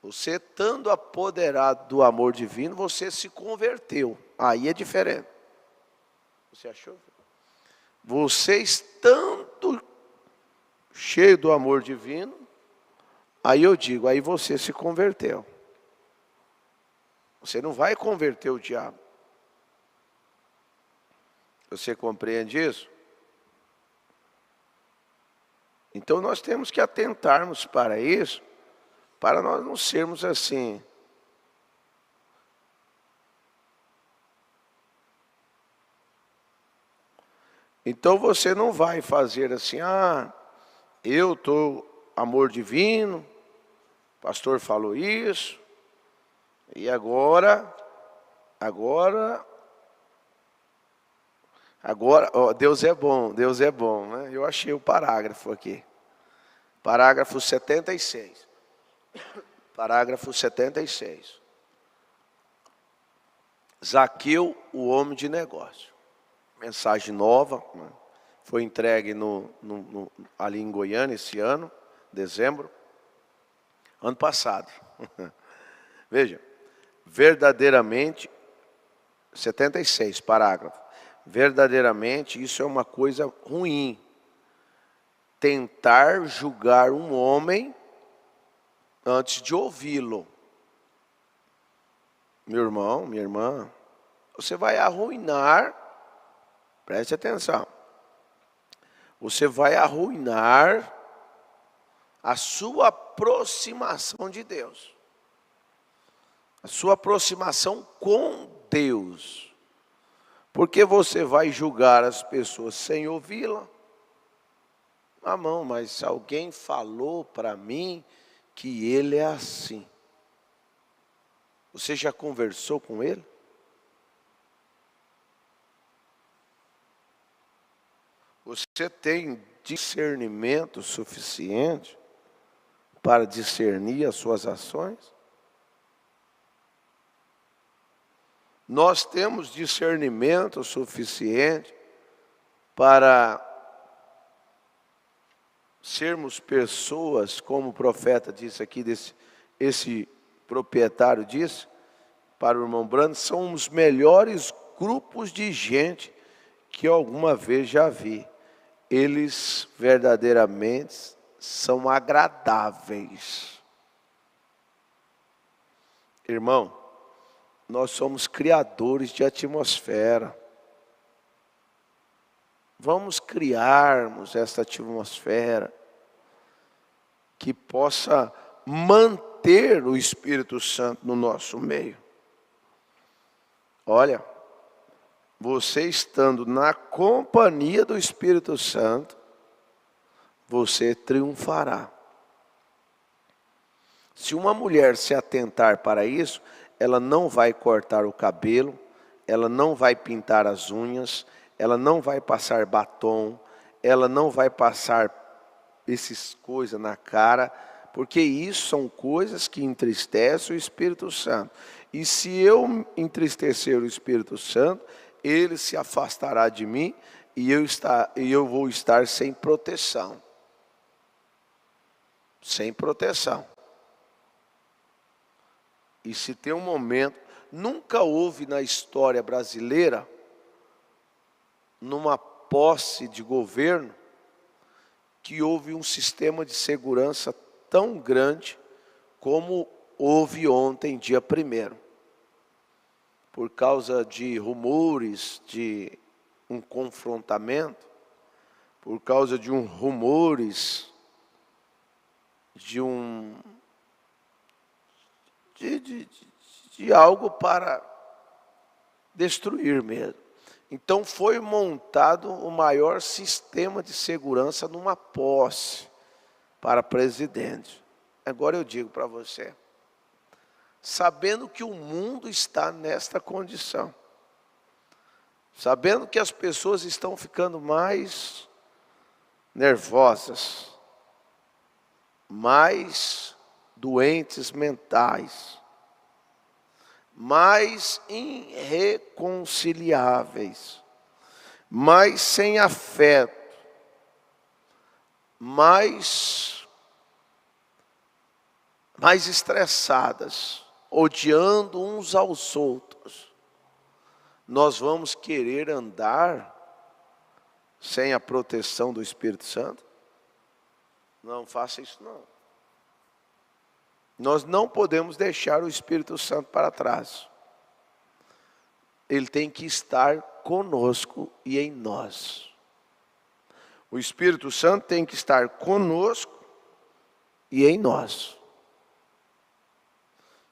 Você estando apoderado do amor divino, você se converteu. Aí é diferente. Você achou? Você estando cheio do amor divino, aí eu digo, aí você se converteu. Você não vai converter o diabo. Você compreende isso? Então nós temos que atentarmos para isso, para nós não sermos assim. Então você não vai fazer assim, eu estou amor divino, o pastor falou isso, e agora, Deus é bom, né? Eu achei o parágrafo aqui. Parágrafo 76. Parágrafo 76. Zaqueu, o homem de negócio. Mensagem nova, né? Foi entregue ali em Goiânia esse ano, dezembro, ano passado. Veja, verdadeiramente, 76, parágrafo. Verdadeiramente isso é uma coisa ruim. Tentar julgar um homem antes de ouvi-lo. Meu irmão, minha irmã, você vai arruinar, preste atenção, você vai arruinar a sua aproximação de Deus. A sua aproximação com Deus. Porque você vai julgar as pessoas sem ouvi-la. Ah, não, mas alguém falou para mim que ele é assim. Você já conversou com ele? Você tem discernimento suficiente para discernir as suas ações? Nós temos discernimento suficiente para sermos pessoas, como o profeta disse aqui, esse proprietário disse para o irmão Brando, são os melhores grupos de gente que alguma vez já vi. Eles verdadeiramente são agradáveis. Irmão, nós somos criadores de atmosfera. Vamos criarmos essa atmosfera que possa manter o Espírito Santo no nosso meio. Olha, você estando na companhia do Espírito Santo, você triunfará. Se uma mulher se atentar para isso, ela não vai cortar o cabelo, ela não vai pintar as unhas, ela não vai passar batom, ela não vai passar essas coisas na cara, porque isso são coisas que entristecem o Espírito Santo. E se eu entristecer o Espírito Santo, ele se afastará de mim e eu vou estar sem proteção. Sem proteção. E se tem um momento, nunca houve na história brasileira, numa posse de governo, que houve um sistema de segurança tão grande como houve ontem, dia 1º. Por causa de rumores de um confrontamento, por causa de rumores de algo para destruir mesmo. Então foi montado o maior sistema de segurança numa posse para presidente. Agora eu digo para você, sabendo que o mundo está nesta condição, sabendo que as pessoas estão ficando mais nervosas, mais doentes mentais, mais irreconciliáveis, mais sem afeto, mais estressadas, odiando uns aos outros. Nós vamos querer andar sem a proteção do Espírito Santo? Não faça isso não. Nós não podemos deixar o Espírito Santo para trás. Ele tem que estar conosco e em nós. O Espírito Santo tem que estar conosco e em nós.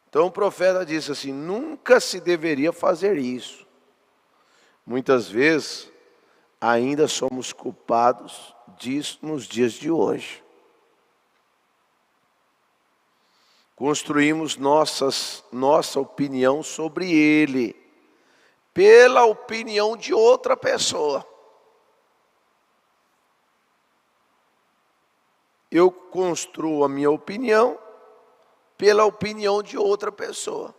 Então o profeta disse assim, nunca se deveria fazer isso. Muitas vezes, ainda somos culpados disso nos dias de hoje. Construímos nossa opinião sobre ele, pela opinião de outra pessoa. Eu construo a minha opinião pela opinião de outra pessoa.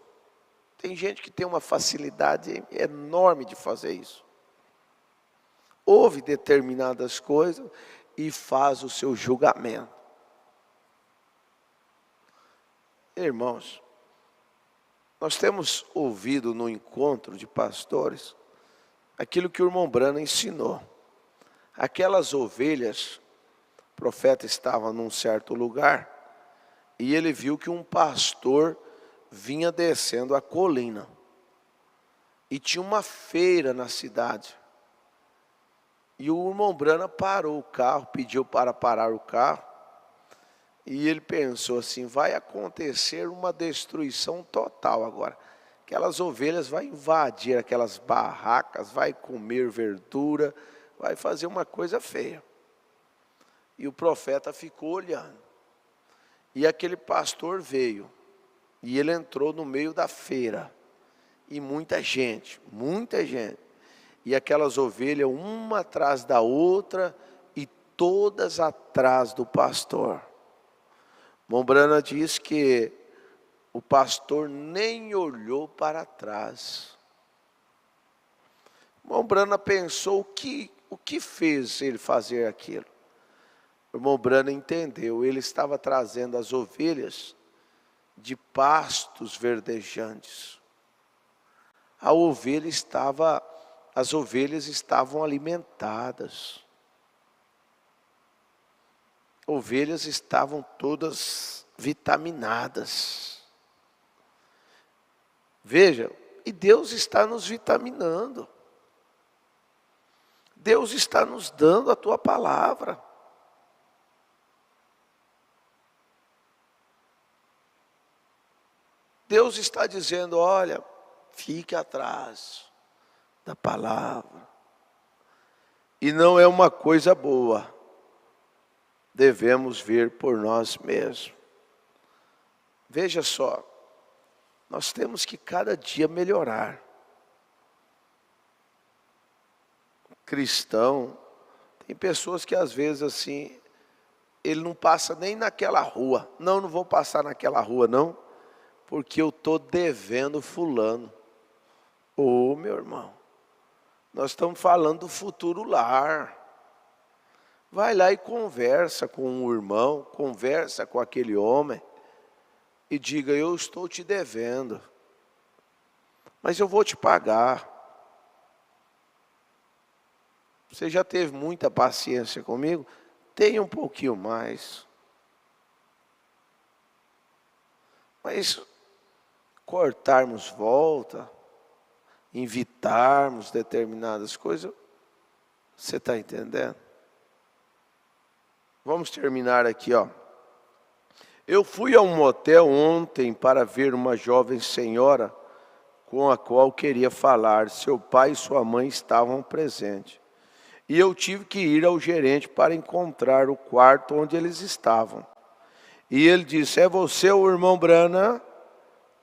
Tem gente que tem uma facilidade enorme de fazer isso. Ouve determinadas coisas e faz o seu julgamento. Irmãos, nós temos ouvido no encontro de pastores aquilo que o irmão Brana ensinou. Aquelas ovelhas, o profeta estava num certo lugar e ele viu que um pastor vinha descendo a colina. E tinha uma feira na cidade. E o irmão Brana parou o carro, pediu para parar o carro. E ele pensou assim, vai acontecer uma destruição total agora. Aquelas ovelhas vão invadir aquelas barracas, vai comer verdura, vai fazer uma coisa feia. E o profeta ficou olhando. E aquele pastor veio. E ele entrou no meio da feira. E muita gente. E aquelas ovelhas, uma atrás da outra, e todas atrás do pastor. Mombrana diz que o pastor nem olhou para trás. Mombrana pensou o que fez ele fazer aquilo. O irmão Brana entendeu, ele estava trazendo as ovelhas de pastos verdejantes. As ovelhas estavam alimentadas. Ovelhas estavam todas vitaminadas. Veja, e Deus está nos vitaminando. Deus está nos dando a tua palavra. Deus está dizendo, olha, fique atrás da palavra. E não é uma coisa boa. Devemos ver por nós mesmos. Veja só, nós temos que cada dia melhorar. Cristão, tem pessoas que às vezes assim, ele não passa nem naquela rua. Não vou passar naquela rua não, porque eu estou devendo fulano. Ô meu irmão, nós estamos falando do futuro lar. Vai lá e conversa com o irmão, conversa com aquele homem e diga, eu estou te devendo, mas eu vou te pagar. Você já teve muita paciência comigo? Tenha um pouquinho mais. Mas cortarmos volta, evitarmos determinadas coisas, você está entendendo? Vamos terminar aqui, ó. Eu fui a um motel ontem para ver uma jovem senhora com a qual queria falar. Seu pai e sua mãe estavam presentes. E eu tive que ir ao gerente para encontrar o quarto onde eles estavam. E ele disse, é você o irmão Brana?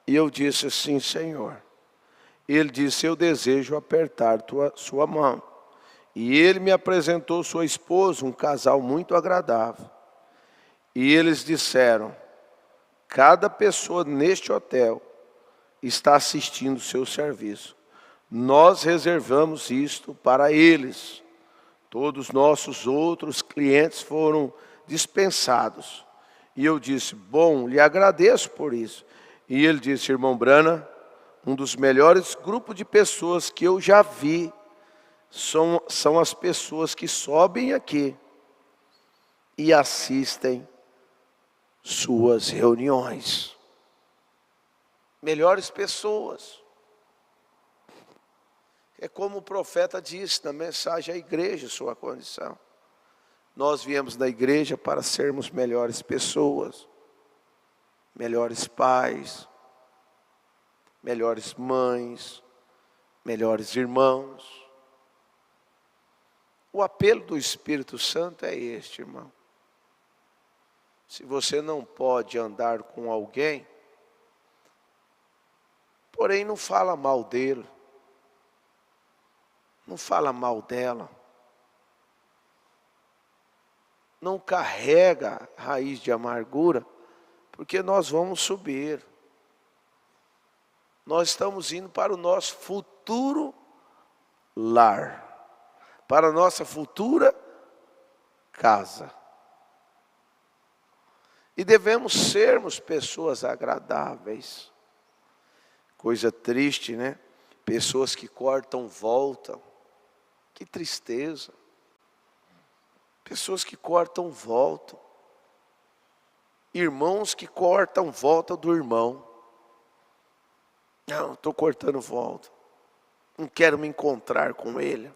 E eu disse, sim, senhor. Ele disse, eu desejo apertar sua mão. E ele me apresentou sua esposa, um casal muito agradável. E eles disseram, cada pessoa neste hotel está assistindo o seu serviço. Nós reservamos isto para eles. Todos nossos outros clientes foram dispensados. E eu disse, bom, lhe agradeço por isso. E ele disse, irmão Brana, um dos melhores grupos de pessoas que eu já vi são as pessoas que sobem aqui e assistem suas reuniões. Melhores pessoas. É como o profeta disse na mensagem à igreja, sua condição. Nós viemos da igreja para sermos melhores pessoas, melhores pais, melhores mães, melhores irmãos. O apelo do Espírito Santo é este, irmão. Se você não pode andar com alguém, porém não fala mal dele, não fala mal dela, não carrega raiz de amargura, porque nós vamos subir. Nós estamos indo para o nosso futuro lar, para a nossa futura casa. E devemos sermos pessoas agradáveis. Coisa triste, né? Pessoas que cortam volta. Que tristeza. Pessoas que cortam volta. Irmãos que cortam volta do irmão. Não, estou cortando volta. Não quero me encontrar com ele.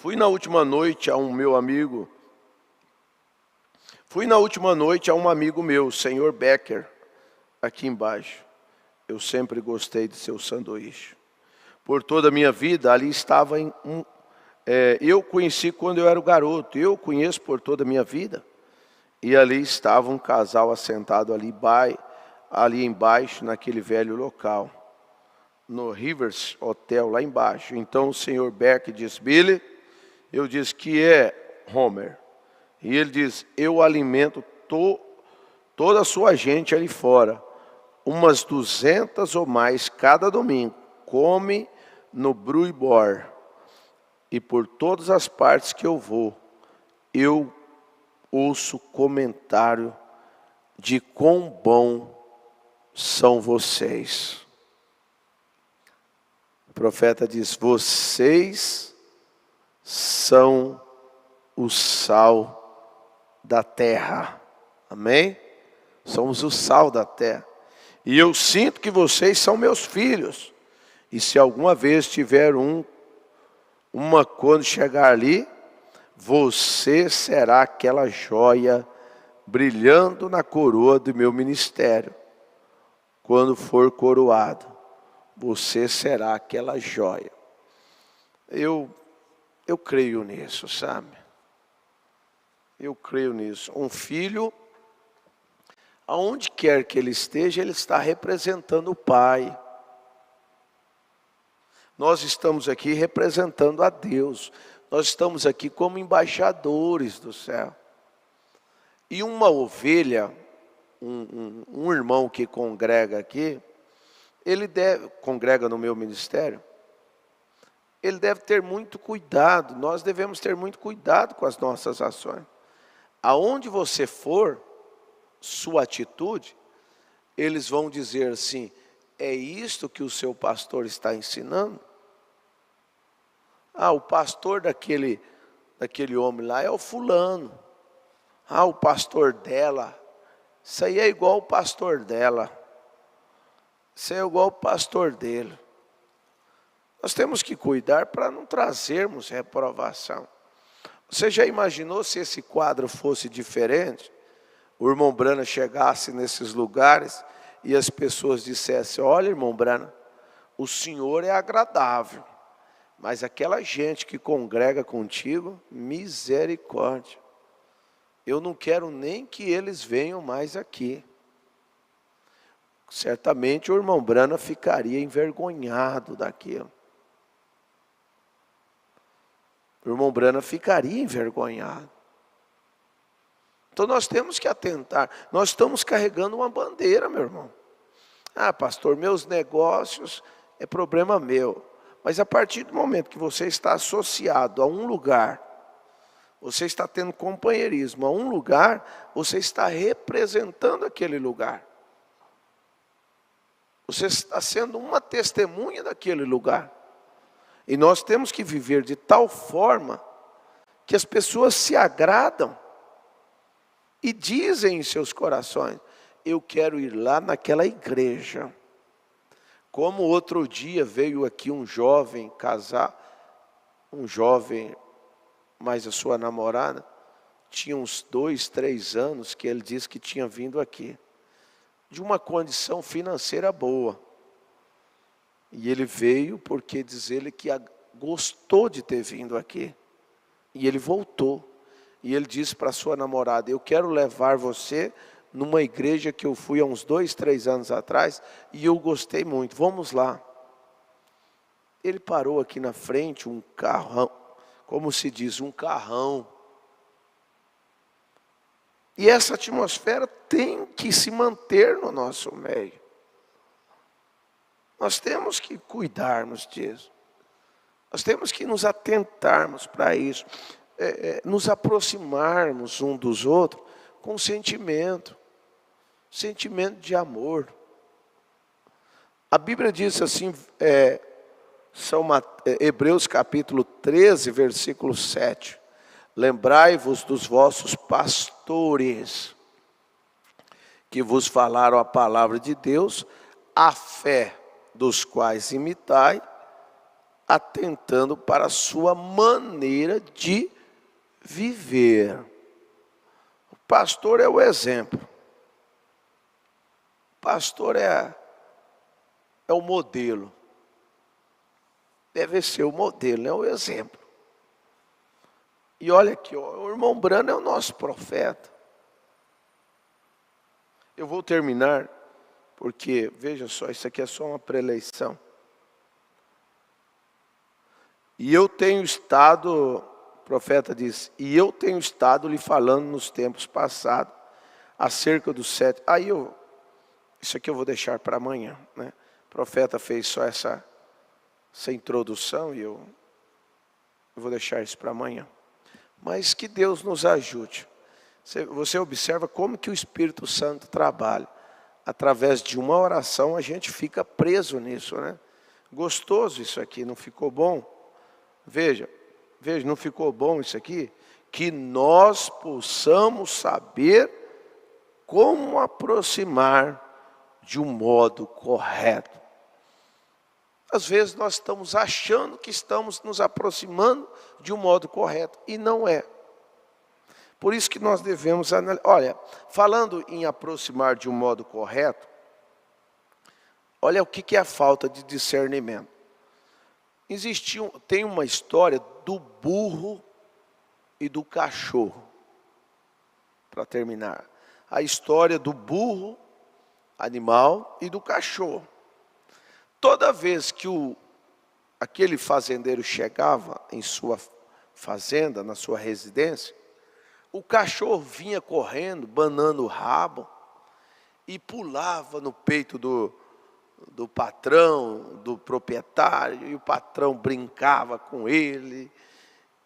Fui na última noite a um amigo meu, o senhor Becker, aqui embaixo. Eu sempre gostei de seu sanduíche. Por toda a minha vida, ali estava eu conheci quando eu era garoto, eu conheço por toda a minha vida. E ali estava um casal assentado ali embaixo, naquele velho local, no Rivers Hotel, lá embaixo. Então o senhor Becker disse: Billy, eu disse: que é, Homer? E ele diz: eu alimento toda a sua gente ali fora, umas 200 ou mais cada domingo, come no Bruibor. E por todas as partes que eu vou, eu ouço comentário de quão bom são vocês. O profeta diz: vocês são o sal da terra. Amém? Somos o sal da terra. E eu sinto que vocês são meus filhos. E se alguma vez tiver quando chegar ali, você será aquela joia brilhando na coroa do meu ministério. Quando for coroado, você será aquela joia. Eu creio nisso, sabe? Eu creio nisso. Um filho, aonde quer que ele esteja, ele está representando o pai. Nós estamos aqui representando a Deus. Nós estamos aqui como embaixadores do céu. E uma ovelha, um irmão que congrega aqui, congrega no meu ministério, ele deve ter muito cuidado. Nós devemos ter muito cuidado com as nossas ações. Aonde você for, sua atitude, eles vão dizer assim: é isto que o seu pastor está ensinando? O pastor daquele homem lá é o fulano. O pastor dela, isso aí é igual o pastor dela. Isso é igual o pastor dele. Nós temos que cuidar para não trazermos reprovação. Você já imaginou se esse quadro fosse diferente? O irmão Brana chegasse nesses lugares e as pessoas dissessem: olha, irmão Brana, o senhor é agradável, mas aquela gente que congrega contigo, misericórdia. Eu não quero nem que eles venham mais aqui. Certamente o irmão Brana ficaria envergonhado daquilo. O irmão Brana ficaria envergonhado. Então nós temos que atentar. Nós estamos carregando uma bandeira, meu irmão. Pastor, meus negócios é problema meu. Mas a partir do momento que você está associado a um lugar, você está tendo companheirismo a um lugar, você está representando aquele lugar. Você está sendo uma testemunha daquele lugar. E nós temos que viver de tal forma que as pessoas se agradam e dizem em seus corações: eu quero ir lá naquela igreja. Como outro dia veio aqui um jovem casar, mas a sua namorada tinha uns 2, 3 anos que ele disse que tinha vindo aqui, de uma condição financeira boa. E ele veio porque diz ele que gostou de ter vindo aqui. E ele voltou. E ele disse para a sua namorada: eu quero levar você numa igreja que eu fui há uns 2, 3 anos atrás, e eu gostei muito, vamos lá. Ele parou aqui na frente, um carrão, como se diz, um carrão. E essa atmosfera tem que se manter no nosso meio. Nós temos que cuidarmos disso. Nós temos que nos atentarmos para isso. Nos aproximarmos um dos outros com sentimento de amor. A Bíblia diz assim, Hebreus capítulo 13, versículo 7. Lembrai-vos dos vossos pastores, que vos falaram a palavra de Deus, a fé dos quais imitai, atentando para a sua maneira de viver. O pastor é o exemplo. O pastor é o modelo. Deve ser o modelo, é o exemplo. E olha aqui, ó, o irmão Brano é o nosso profeta. Eu vou terminar, porque, veja só, isso aqui é só uma preleição. E eu tenho estado, o profeta diz, e eu tenho estado lhe falando nos tempos passados, acerca dos 7. Isso aqui eu vou deixar para amanhã, né? O profeta fez só essa introdução e eu vou deixar isso para amanhã. Mas que Deus nos ajude. Você observa como que o Espírito Santo trabalha. Através de uma oração a gente fica preso nisso, né? Gostoso isso aqui, não ficou bom? Veja, não ficou bom isso aqui? Que nós possamos saber como aproximar de um modo correto. Às vezes nós estamos achando que estamos nos aproximando de um modo correto, e não é. Por isso que nós devemos analisar. Olha, falando em aproximar de um modo correto, olha o que é a falta de discernimento. Tem uma história do burro e do cachorro. Para terminar, a história do burro, animal, e do cachorro. Toda vez que aquele fazendeiro chegava em sua fazenda, na sua residência, o cachorro vinha correndo, banando o rabo, e pulava no peito do patrão, do proprietário, e o patrão brincava com ele,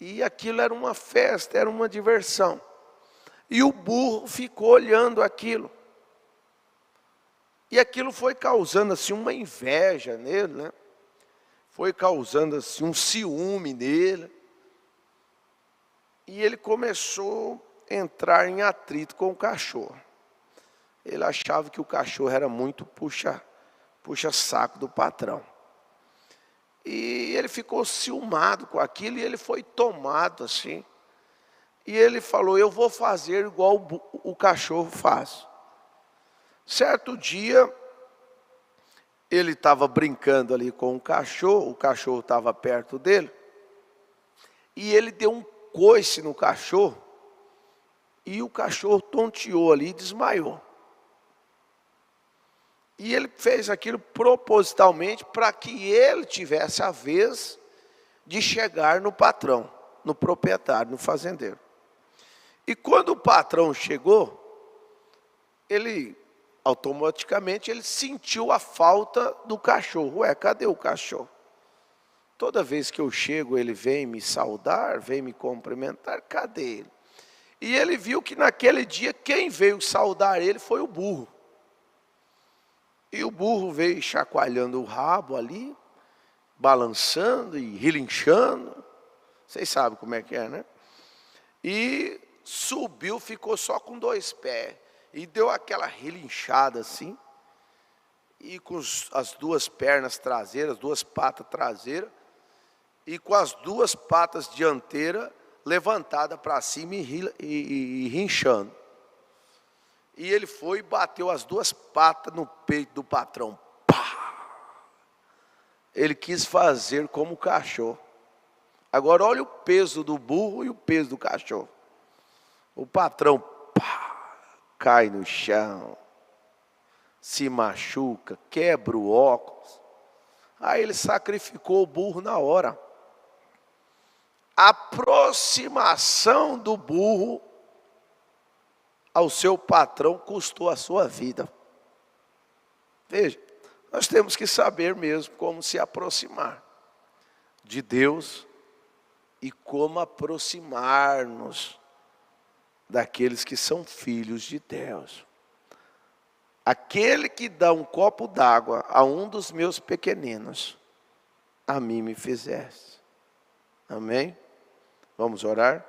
e aquilo era uma festa, era uma diversão. E o burro ficou olhando aquilo. E aquilo foi causando assim uma inveja nele, né? Foi causando assim um ciúme nele. E ele começou a entrar em atrito com o cachorro. Ele achava que o cachorro era muito puxa-saco do patrão. E ele ficou ciumado com aquilo e ele foi tomado assim. E ele falou, eu vou fazer igual o cachorro faz. Certo dia, ele estava brincando ali com o cachorro estava perto dele, e ele deu um coice no cachorro, e o cachorro tonteou ali e desmaiou. E ele fez aquilo propositalmente para que ele tivesse a vez de chegar no patrão, no proprietário, no fazendeiro. E quando o patrão chegou, automaticamente ele sentiu a falta do cachorro. Ué, cadê o cachorro? Toda vez que eu chego, ele vem me saudar, vem me cumprimentar, cadê ele? E ele viu que naquele dia, quem veio saudar ele foi o burro. E o burro veio chacoalhando o rabo ali, balançando e relinchando. Vocês sabem como é que é, né? E subiu, ficou só com 2 pés. E deu aquela relinchada assim, e com as 2 pernas traseiras, 2 patas traseiras, e com as 2 patas dianteiras levantadas para cima e rinchando. E ele foi e bateu as 2 patas no peito do patrão. Pá! Ele quis fazer como o cachorro. Agora olha o peso do burro e o peso do cachorro. O patrão, pá! Cai no chão, se machuca, quebra o óculos. Aí ele sacrificou o burro na hora. A aproximação do burro ao seu patrão custou a sua vida. Veja, nós temos que saber mesmo como se aproximar de Deus e como aproximar-nos daqueles que são filhos de Deus. Aquele que dá um copo d'água a um dos meus pequeninos, a mim me fizeste. Amém? Vamos orar?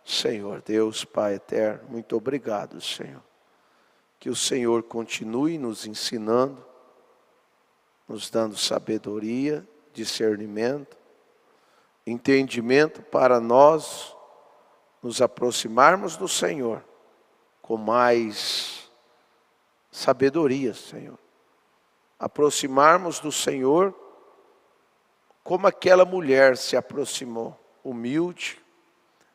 Senhor Deus, Pai eterno, muito obrigado, Senhor. Que o Senhor continue nos ensinando, nos dando sabedoria, discernimento, entendimento para nós nos aproximarmos do Senhor com mais sabedoria, Senhor. Aproximarmos do Senhor como aquela mulher se aproximou, humilde,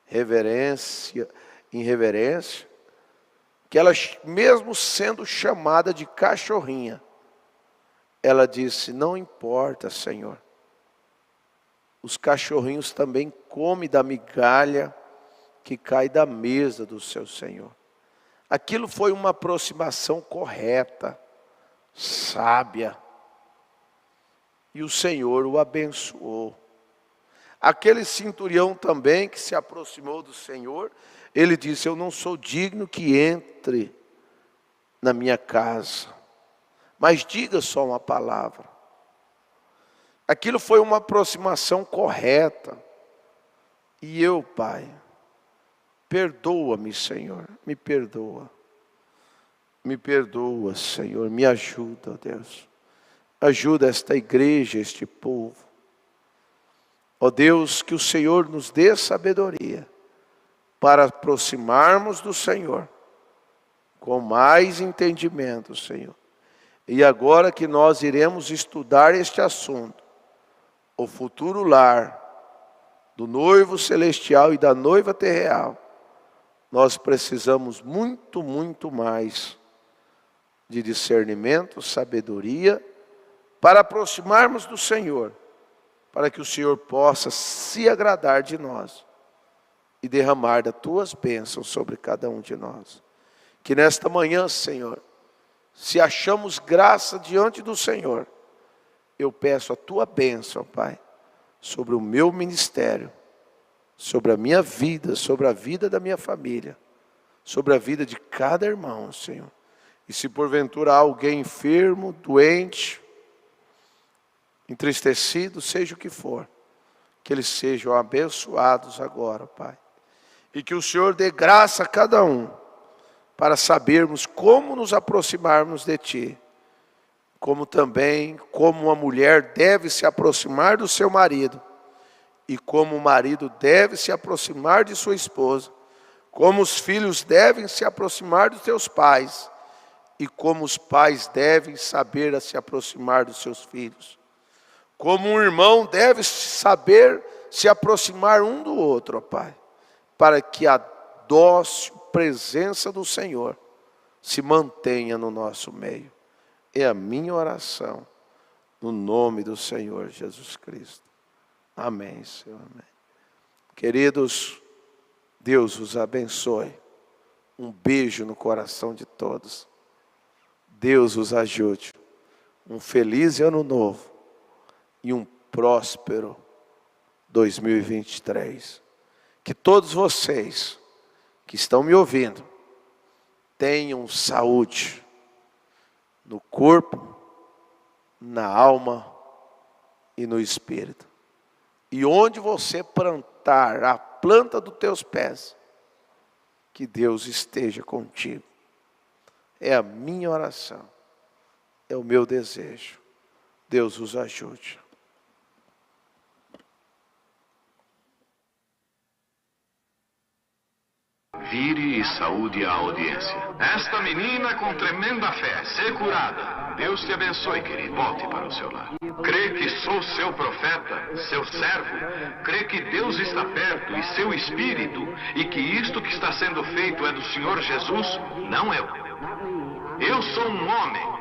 em reverência, que ela, mesmo sendo chamada de cachorrinha, ela disse: não importa, Senhor, os cachorrinhos também comem da migalha que cai da mesa do seu Senhor. Aquilo foi uma aproximação correta, sábia, e o Senhor o abençoou. Aquele centurião também que se aproximou do Senhor, ele disse: eu não sou digno que entre na minha casa, mas diga só uma palavra. Aquilo foi uma aproximação correta. E eu, Pai, perdoa-me, Senhor, me perdoa. Me perdoa, Senhor, me ajuda, Deus. Ajuda esta igreja, este povo. Ó Deus, que o Senhor nos dê sabedoria para aproximarmos do Senhor com mais entendimento, Senhor. E agora que nós iremos estudar este assunto, o futuro lar do noivo celestial e da noiva terreal, nós precisamos muito, muito mais de discernimento, sabedoria, para aproximarmos do Senhor, para que o Senhor possa se agradar de nós e derramar das tuas bênçãos sobre cada um de nós. Que nesta manhã, Senhor, se achamos graça diante do Senhor, eu peço a tua bênção, Pai, sobre o meu ministério, sobre a minha vida, sobre a vida da minha família, sobre a vida de cada irmão, Senhor. E se porventura há alguém enfermo, doente, entristecido, seja o que for, que eles sejam abençoados agora, Pai. E que o Senhor dê graça a cada um, para sabermos como nos aproximarmos de Ti. Como também, como uma mulher deve se aproximar do seu marido, e como o marido deve se aproximar de sua esposa, como os filhos devem se aproximar dos seus pais, e como os pais devem saber se aproximar dos seus filhos. Como um irmão deve saber se aproximar um do outro, ó Pai, para que a dócil presença do Senhor se mantenha no nosso meio. É a minha oração, no nome do Senhor Jesus Cristo. Amém, Senhor. Amém. Queridos, Deus os abençoe. Um beijo no coração de todos. Deus os ajude. Um feliz ano novo e um próspero 2023. Que todos vocês que estão me ouvindo tenham saúde no corpo, na alma e no espírito. E onde você plantar a planta dos teus pés, que Deus esteja contigo. É a minha oração, é o meu desejo. Deus os ajude. Vire e saúde a audiência. Esta menina com tremenda fé, ser curada. Deus te abençoe, querido. Volte para o seu lar. Crê que sou seu profeta, seu servo. Crê que Deus está perto e seu espírito, e que isto que está sendo feito é do Senhor Jesus, não eu. Eu sou um homem.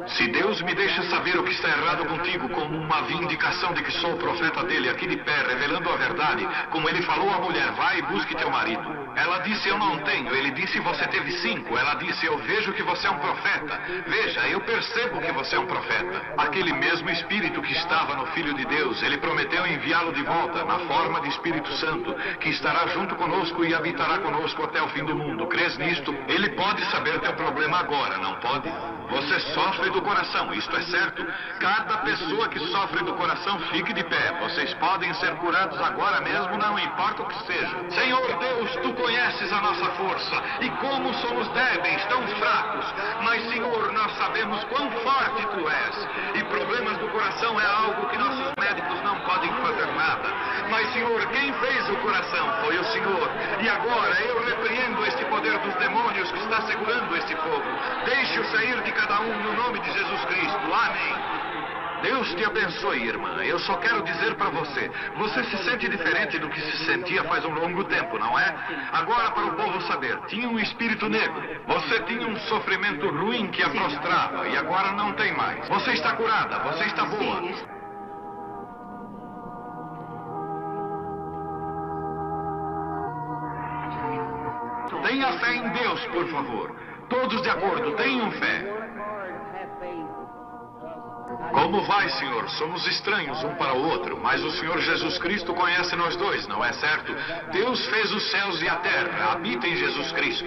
Se Deus me deixa saber o que está errado contigo, como uma vindicação de que sou o profeta dele, aqui de pé, revelando a verdade, como ele falou à mulher: vai e busque teu marido. Ela disse: eu não tenho. Ele disse: você teve 5. Ela disse: eu vejo que você é um profeta. Veja, eu percebo que você é um profeta. Aquele mesmo Espírito que estava no Filho de Deus, ele prometeu enviá-lo de volta, na forma de Espírito Santo, que estará junto conosco e habitará conosco até o fim do mundo. Crês nisto? Ele pode saber teu problema agora, não pode? Você sofre do coração, isto é certo? Cada pessoa que sofre do coração fique de pé. Vocês podem ser curados agora mesmo, não importa o que seja. Senhor Deus, Tu conheces a nossa força e como somos débeis, tão fracos. Mas, Senhor, nós sabemos quão forte Tu és. E problemas do coração é algo que nossos médicos não podem fazer nada. Mas, Senhor, quem fez o coração foi o Senhor. E agora eu repreendo este poder dos demônios que está segurando este povo. Deixe-o sair de cada um no nome de Jesus Cristo. Amém. Deus te abençoe, irmã. Eu só quero dizer para você, você se sente diferente do que se sentia faz um longo tempo, não é? Agora, para o povo saber, tinha um espírito negro. Você tinha um sofrimento ruim que a prostrava e agora não tem mais. Você está curada, você está boa. Tenha fé em Deus, por favor. Todos de acordo, tenham fé. Como vai, Senhor? Somos estranhos um para o outro, mas o Senhor Jesus Cristo conhece nós dois, não é certo? Deus fez os céus e a terra, habita em Jesus Cristo.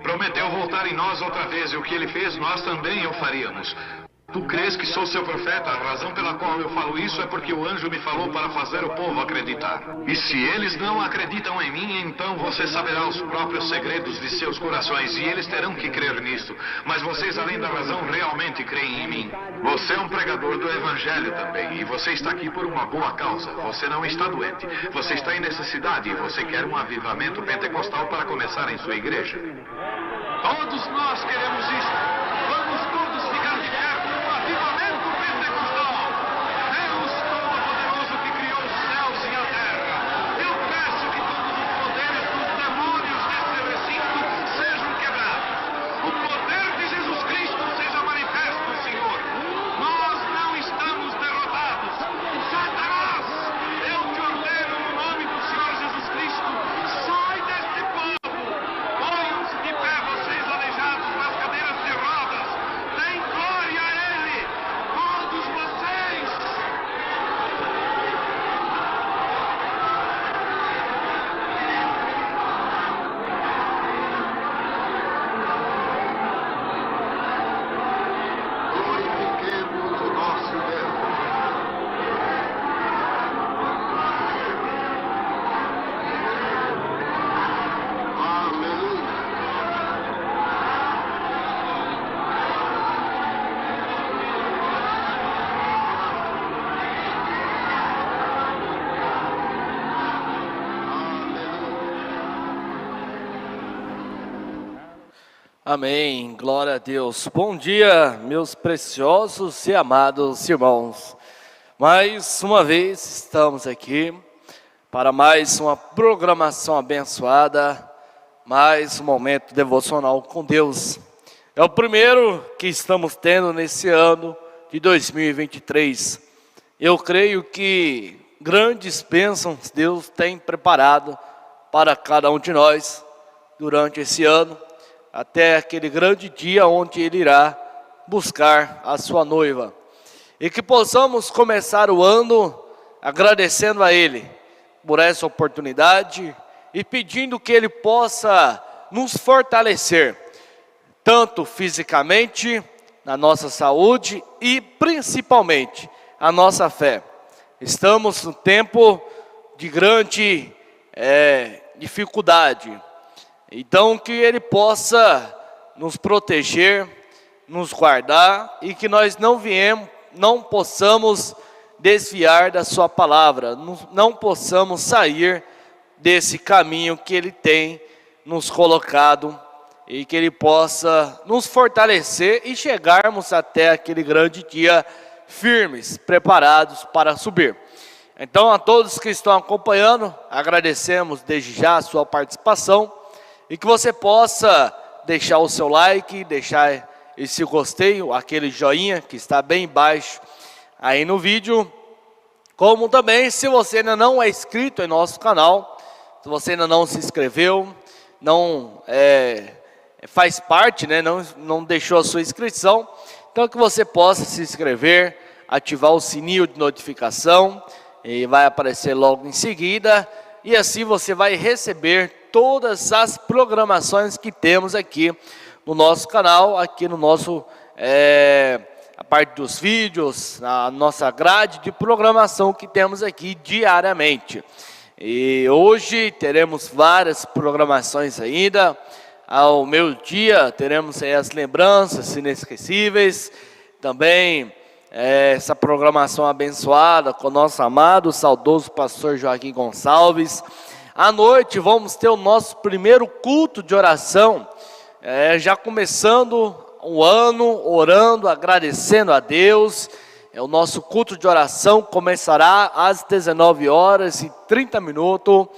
Prometeu voltar em nós outra vez, e o que Ele fez, nós também o faríamos. Tu crês que sou seu profeta? A razão pela qual eu falo isso é porque o anjo me falou para fazer o povo acreditar. E se eles não acreditam em mim, então você saberá os próprios segredos de seus corações e eles terão que crer nisto. Mas vocês, além da razão, realmente creem em mim. Você é um pregador do evangelho também e você está aqui por uma boa causa. Você não está doente. Você está em necessidade e você quer um avivamento pentecostal para começar em sua igreja. Todos nós queremos isso. Vamos todos ficar de pé. Avivamento pentecostal! Deus Todo-Poderoso que criou os céus e a terra. Eu peço que todos os poderes dos demônios deste recinto sejam quebrados. O poder de Jesus Cristo seja manifesto, Senhor. Nós não estamos derrotados. Satanás, eu te ordeno no nome do Senhor Jesus Cristo, sai deste povo. Ponham-se de pé, vocês aleijados nas cadeiras de rodas. Deem glória a Ele. Todos vocês. Glorifiquemos o nosso Deus. Aleluia. Amém, glória a Deus. Bom dia, meus preciosos e amados irmãos. Mais uma vez estamos aqui para mais uma programação abençoada, mais um momento devocional com Deus. É o primeiro que estamos tendo nesse ano de 2023. Eu creio que grandes bênçãos Deus tem preparado para cada um de nós durante esse ano, até aquele grande dia onde Ele irá buscar a sua noiva. E que possamos começar o ano agradecendo a Ele por essa oportunidade e pedindo que Ele possa nos fortalecer, tanto fisicamente, na nossa saúde e principalmente a nossa fé. Estamos num tempo de grande dificuldade. Então que Ele possa nos proteger, nos guardar e que nós não possamos desviar da sua palavra, não possamos sair desse caminho que Ele tem nos colocado e que Ele possa nos fortalecer e chegarmos até aquele grande dia firmes, preparados para subir. Então a todos que estão acompanhando, agradecemos desde já a sua participação. E que você possa deixar o seu like, deixar esse gostei, aquele joinha que está bem embaixo aí no vídeo. Como também, se você ainda não é inscrito em nosso canal, se você ainda não se inscreveu, não faz parte, né, não deixou a sua inscrição, então que você possa se inscrever, ativar o sininho de notificação, e vai aparecer logo em seguida, e assim você vai receber todas as programações que temos aqui no nosso canal, aqui no nosso a parte dos vídeos, a nossa grade de programação que temos aqui diariamente. E hoje teremos várias programações ainda. Ao meio-dia teremos aí as lembranças inesquecíveis, também essa programação abençoada com o nosso amado, saudoso pastor Joaquim Gonçalves. À noite vamos ter o nosso primeiro culto de oração, já começando o ano, orando, agradecendo a Deus. O nosso culto de oração começará às 19h30.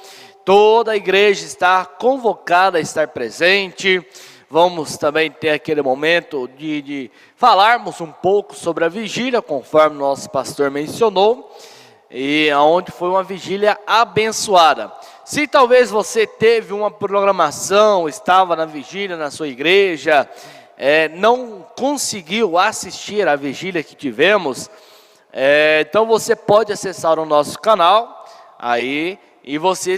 Toda a igreja está convocada a estar presente. Vamos também ter aquele momento de falarmos um pouco sobre a vigília, conforme o nosso pastor mencionou, e onde foi uma vigília abençoada. Se talvez você teve uma programação, estava na vigília na sua igreja, não conseguiu assistir a vigília que tivemos, então você pode acessar o nosso canal aí, e você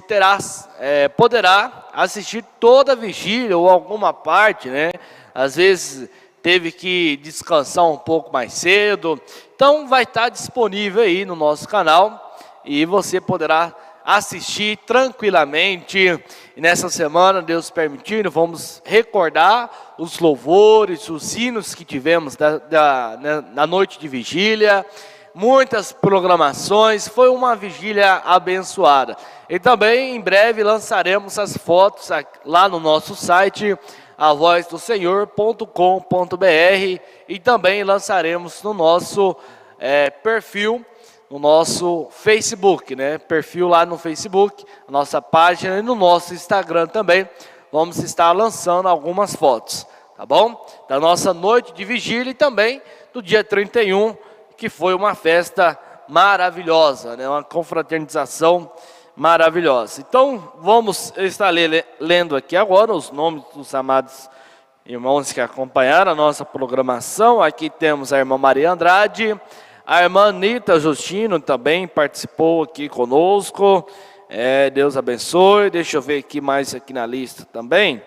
poderá assistir toda a vigília ou alguma parte, né? Às vezes teve que descansar um pouco mais cedo, então vai estar disponível aí no nosso canal e você poderá assistir tranquilamente. E nessa semana, Deus permitindo, vamos recordar os louvores, os hinos que tivemos na noite de vigília. Muitas programações, foi uma vigília abençoada. E também em breve lançaremos as fotos lá no nosso site, avozdosenhor.com.br, e também lançaremos no nosso perfil, no nosso Facebook, né? Perfil lá no Facebook, a nossa página, e no nosso Instagram também. Vamos estar lançando algumas fotos, tá bom? Da nossa noite de vigília e também do dia 31, que foi uma festa maravilhosa, né? Uma confraternização maravilhosa. Então, vamos estar lendo aqui agora os nomes dos amados irmãos que acompanharam a nossa programação. Aqui temos a irmã Maria Andrade, a irmã Anitta Justino também participou aqui conosco. Deus abençoe. Deixa eu ver aqui mais aqui na lista também.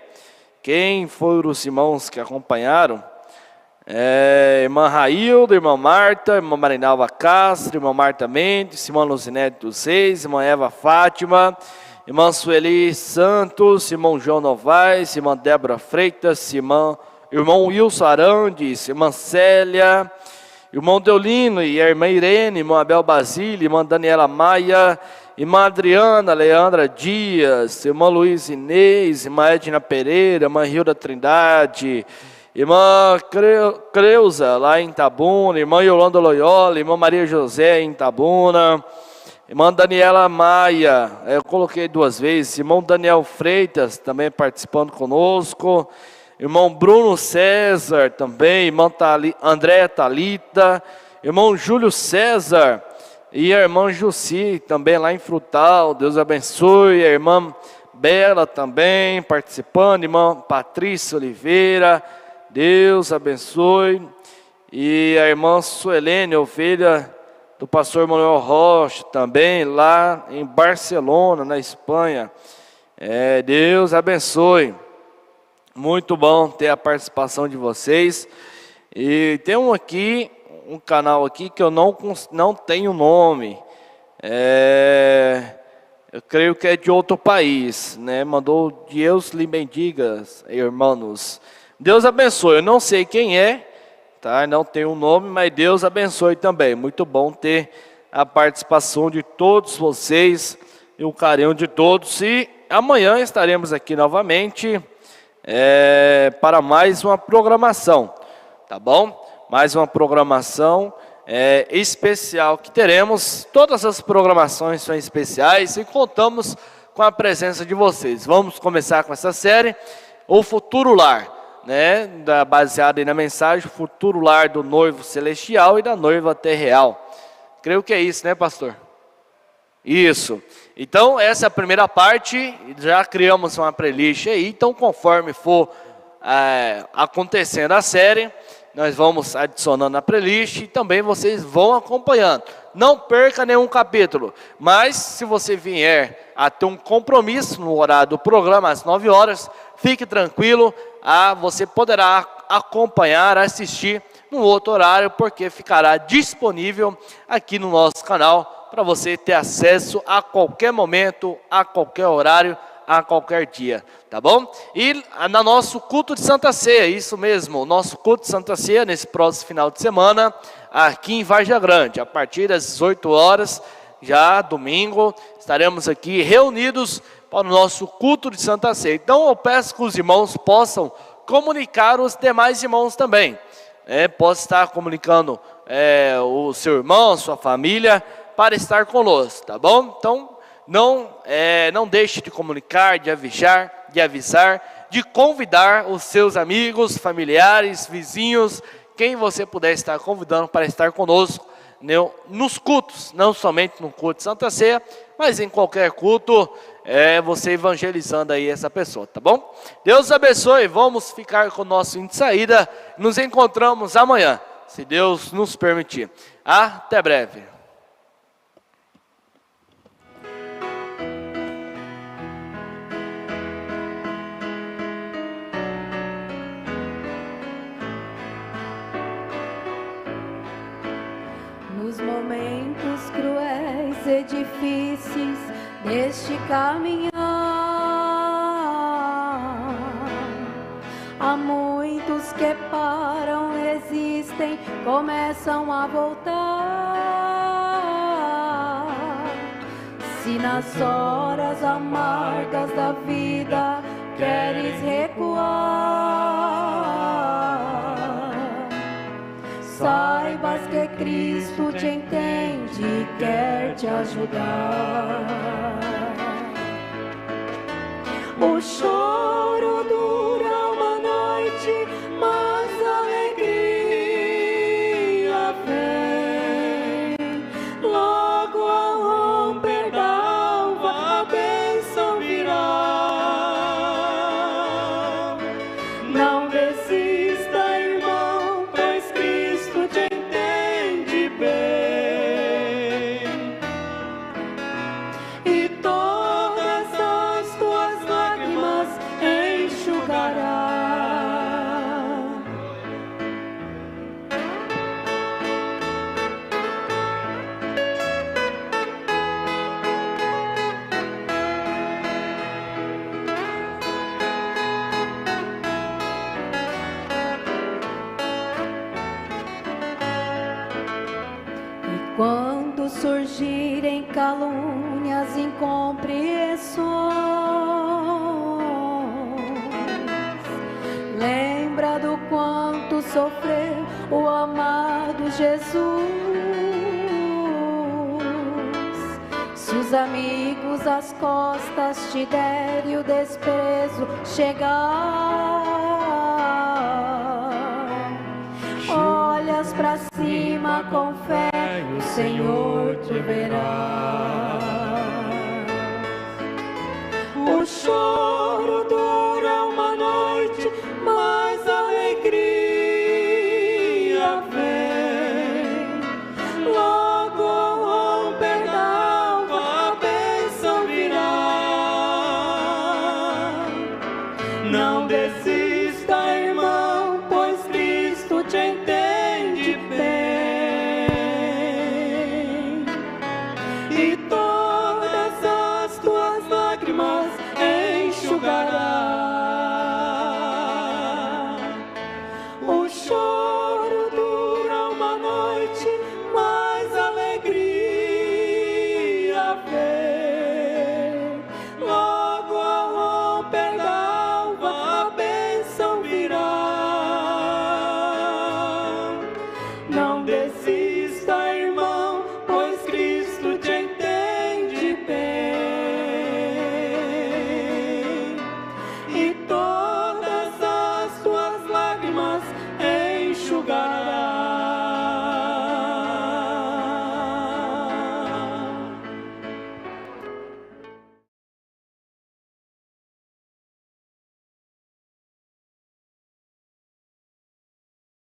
Quem foram os irmãos que acompanharam? Irmã Railda, irmã Marta, irmã Marinalva Castro, irmã Marta Mendes, irmã Luzinete dos Reis, irmã Eva Fátima, irmã Sueli Santos, irmão João Novaes, irmã Débora Freitas, irmão Wilson Arandes, irmã Célia, irmão Deolino e a irmã Irene, irmã Abel Basílio, irmã Daniela Maia, irmã Adriana, Leandra Dias, irmã Luiz Inês, irmã Edna Pereira, irmã Hilda Trindade, irmã Creuza, lá em Itabuna, irmã Yolanda Loyola, irmã Maria José, em Itabuna, irmã Daniela Maia, eu coloquei 2 vezes, irmão Daniel Freitas, também participando conosco, irmão Bruno César, também, irmã Andréa Thalita, irmão Júlio César, e a irmã Jussi, também lá em Frutal, Deus abençoe, a irmã Bela também participando, irmã Patrícia Oliveira, Deus abençoe. E a irmã Suelene, ovelha do pastor Manuel Rocha, também lá em Barcelona, na Espanha. Deus abençoe. Muito bom ter a participação de vocês. E tem um canal aqui que eu não tenho nome. Eu creio que é de outro país, né? Mandou Deus lhe bendiga, irmãos. Deus abençoe, eu não sei quem é, tá? Não tem um nome, mas Deus abençoe também. Muito bom ter a participação de todos vocês e o carinho de todos. E amanhã estaremos aqui novamente para mais uma programação, tá bom? Mais uma programação especial que teremos. Todas as programações são especiais e contamos com a presença de vocês. Vamos começar com essa série, O Futuro Lar, né, baseada aí na mensagem, o futuro lar do noivo celestial e da noiva terreal. Creio que é isso, né, pastor? Isso. Então, essa é a primeira parte, já criamos uma playlist aí, então conforme for acontecendo a série, nós vamos adicionando a playlist e também vocês vão acompanhando. Não perca nenhum capítulo, mas se você vier a ter um compromisso no horário do programa às 9 horas, fique tranquilo, você poderá acompanhar, assistir num outro horário, porque ficará disponível aqui no nosso canal para você ter acesso a qualquer momento, a qualquer horário, a qualquer dia, tá bom? E no nosso culto de Santa Ceia, isso mesmo, o nosso culto de Santa Ceia nesse próximo final de semana, aqui em Vargem Grande, a partir das 18 horas, já domingo, estaremos aqui reunidos para o nosso culto de Santa Ceia. Então eu peço que os irmãos possam comunicar os demais irmãos também. Possa estar comunicando o seu irmão, sua família, para estar conosco, tá bom? Então não deixe de comunicar, de avisar, de convidar os seus amigos, familiares, vizinhos, quem você puder estar convidando para estar conosco nos cultos, não somente no culto de Santa Ceia, mas em qualquer culto, você evangelizando aí essa pessoa, tá bom? Deus abençoe, vamos ficar com o nosso hino de saída, nos encontramos amanhã, se Deus nos permitir. Até breve. Nos momentos cruéis e difíceis deste caminhar, há muitos que param, resistem, começam a voltar. Se nas horas amargas da vida queres recuar, saibas que Cristo te entende e quer te ajudar. O choro dura uma noite, mas a alegria vem. Logo ao romper da alva, a bênção virá. Não desista, irmão, pois Cristo te entende bem. E todas as tuas lágrimas enxugará. E quando surgirem calúnias, incompreensões, lembra do quanto sofreu o amado Jesus. Se os amigos às costas te derem e o desprezo chegar, olhas pra cima com fé, o Senhor te verá. O choro dura uma noite, mas a alegria vem. Logo ao romper da alva, a bênção virá. Não desista, irmão, pois Cristo te entende bem. E todas as tuas lágrimas enxugará. O choro dura uma noite, mas a alegria vem. Logo ao romper da alva, a bênção virá. Não desista, irmão, pois Cristo te entende bem. E todas as tuas lágrimas enxugará.